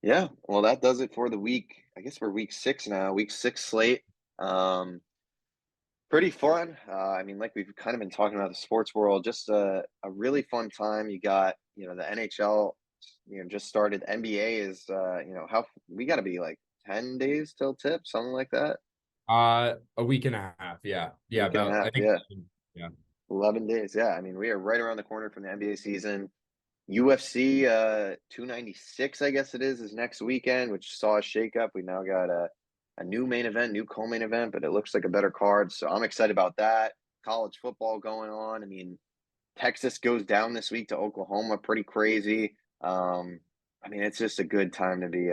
Yeah, well, that does it for the week. I guess we're week 6 now. Week 6 slate. Pretty fun. Like we've kind of been talking about the sports world, just a really fun time. You got, the NHL, just started. NBA is, how we got to be like 10 days till tip, something like that. A week and a half. Yeah. Yeah. Week and a About, half. I think, Yeah. yeah. 11 days. Yeah. I mean, we are right around the corner from the NBA season. UFC 296, I guess it is next weekend, which saw a shakeup. We now got a new main event, new co-main event, but it looks like a better card. So I'm excited about that. College football going on. I mean, Texas goes down this week to Oklahoma, pretty crazy. I mean, it's just a good time to be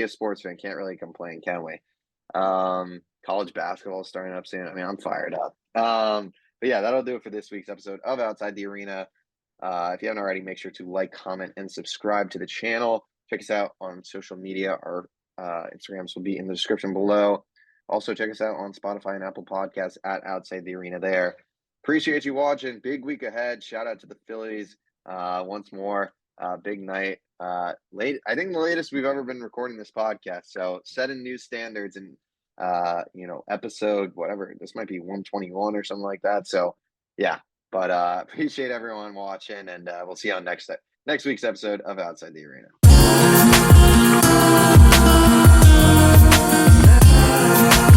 a sports fan. Can't really complain, can we? College basketball is starting up soon. I mean, I'm fired up. But yeah, that'll do it for this week's episode of Outside the Arena. If you haven't already, make sure to like, comment, and subscribe to the channel. Check us out on social media. Our Instagrams will be in the description below. Also, check us out on Spotify and Apple Podcasts at Outside the Arena there. Appreciate you watching. Big week ahead. Shout out to the Phillies once more. Big night. I think the latest we've ever been recording this podcast. So setting new standards and episode whatever. This might be 121 or something like that. So yeah. But appreciate everyone watching, and we'll see you on next week's episode of Outside the Arena.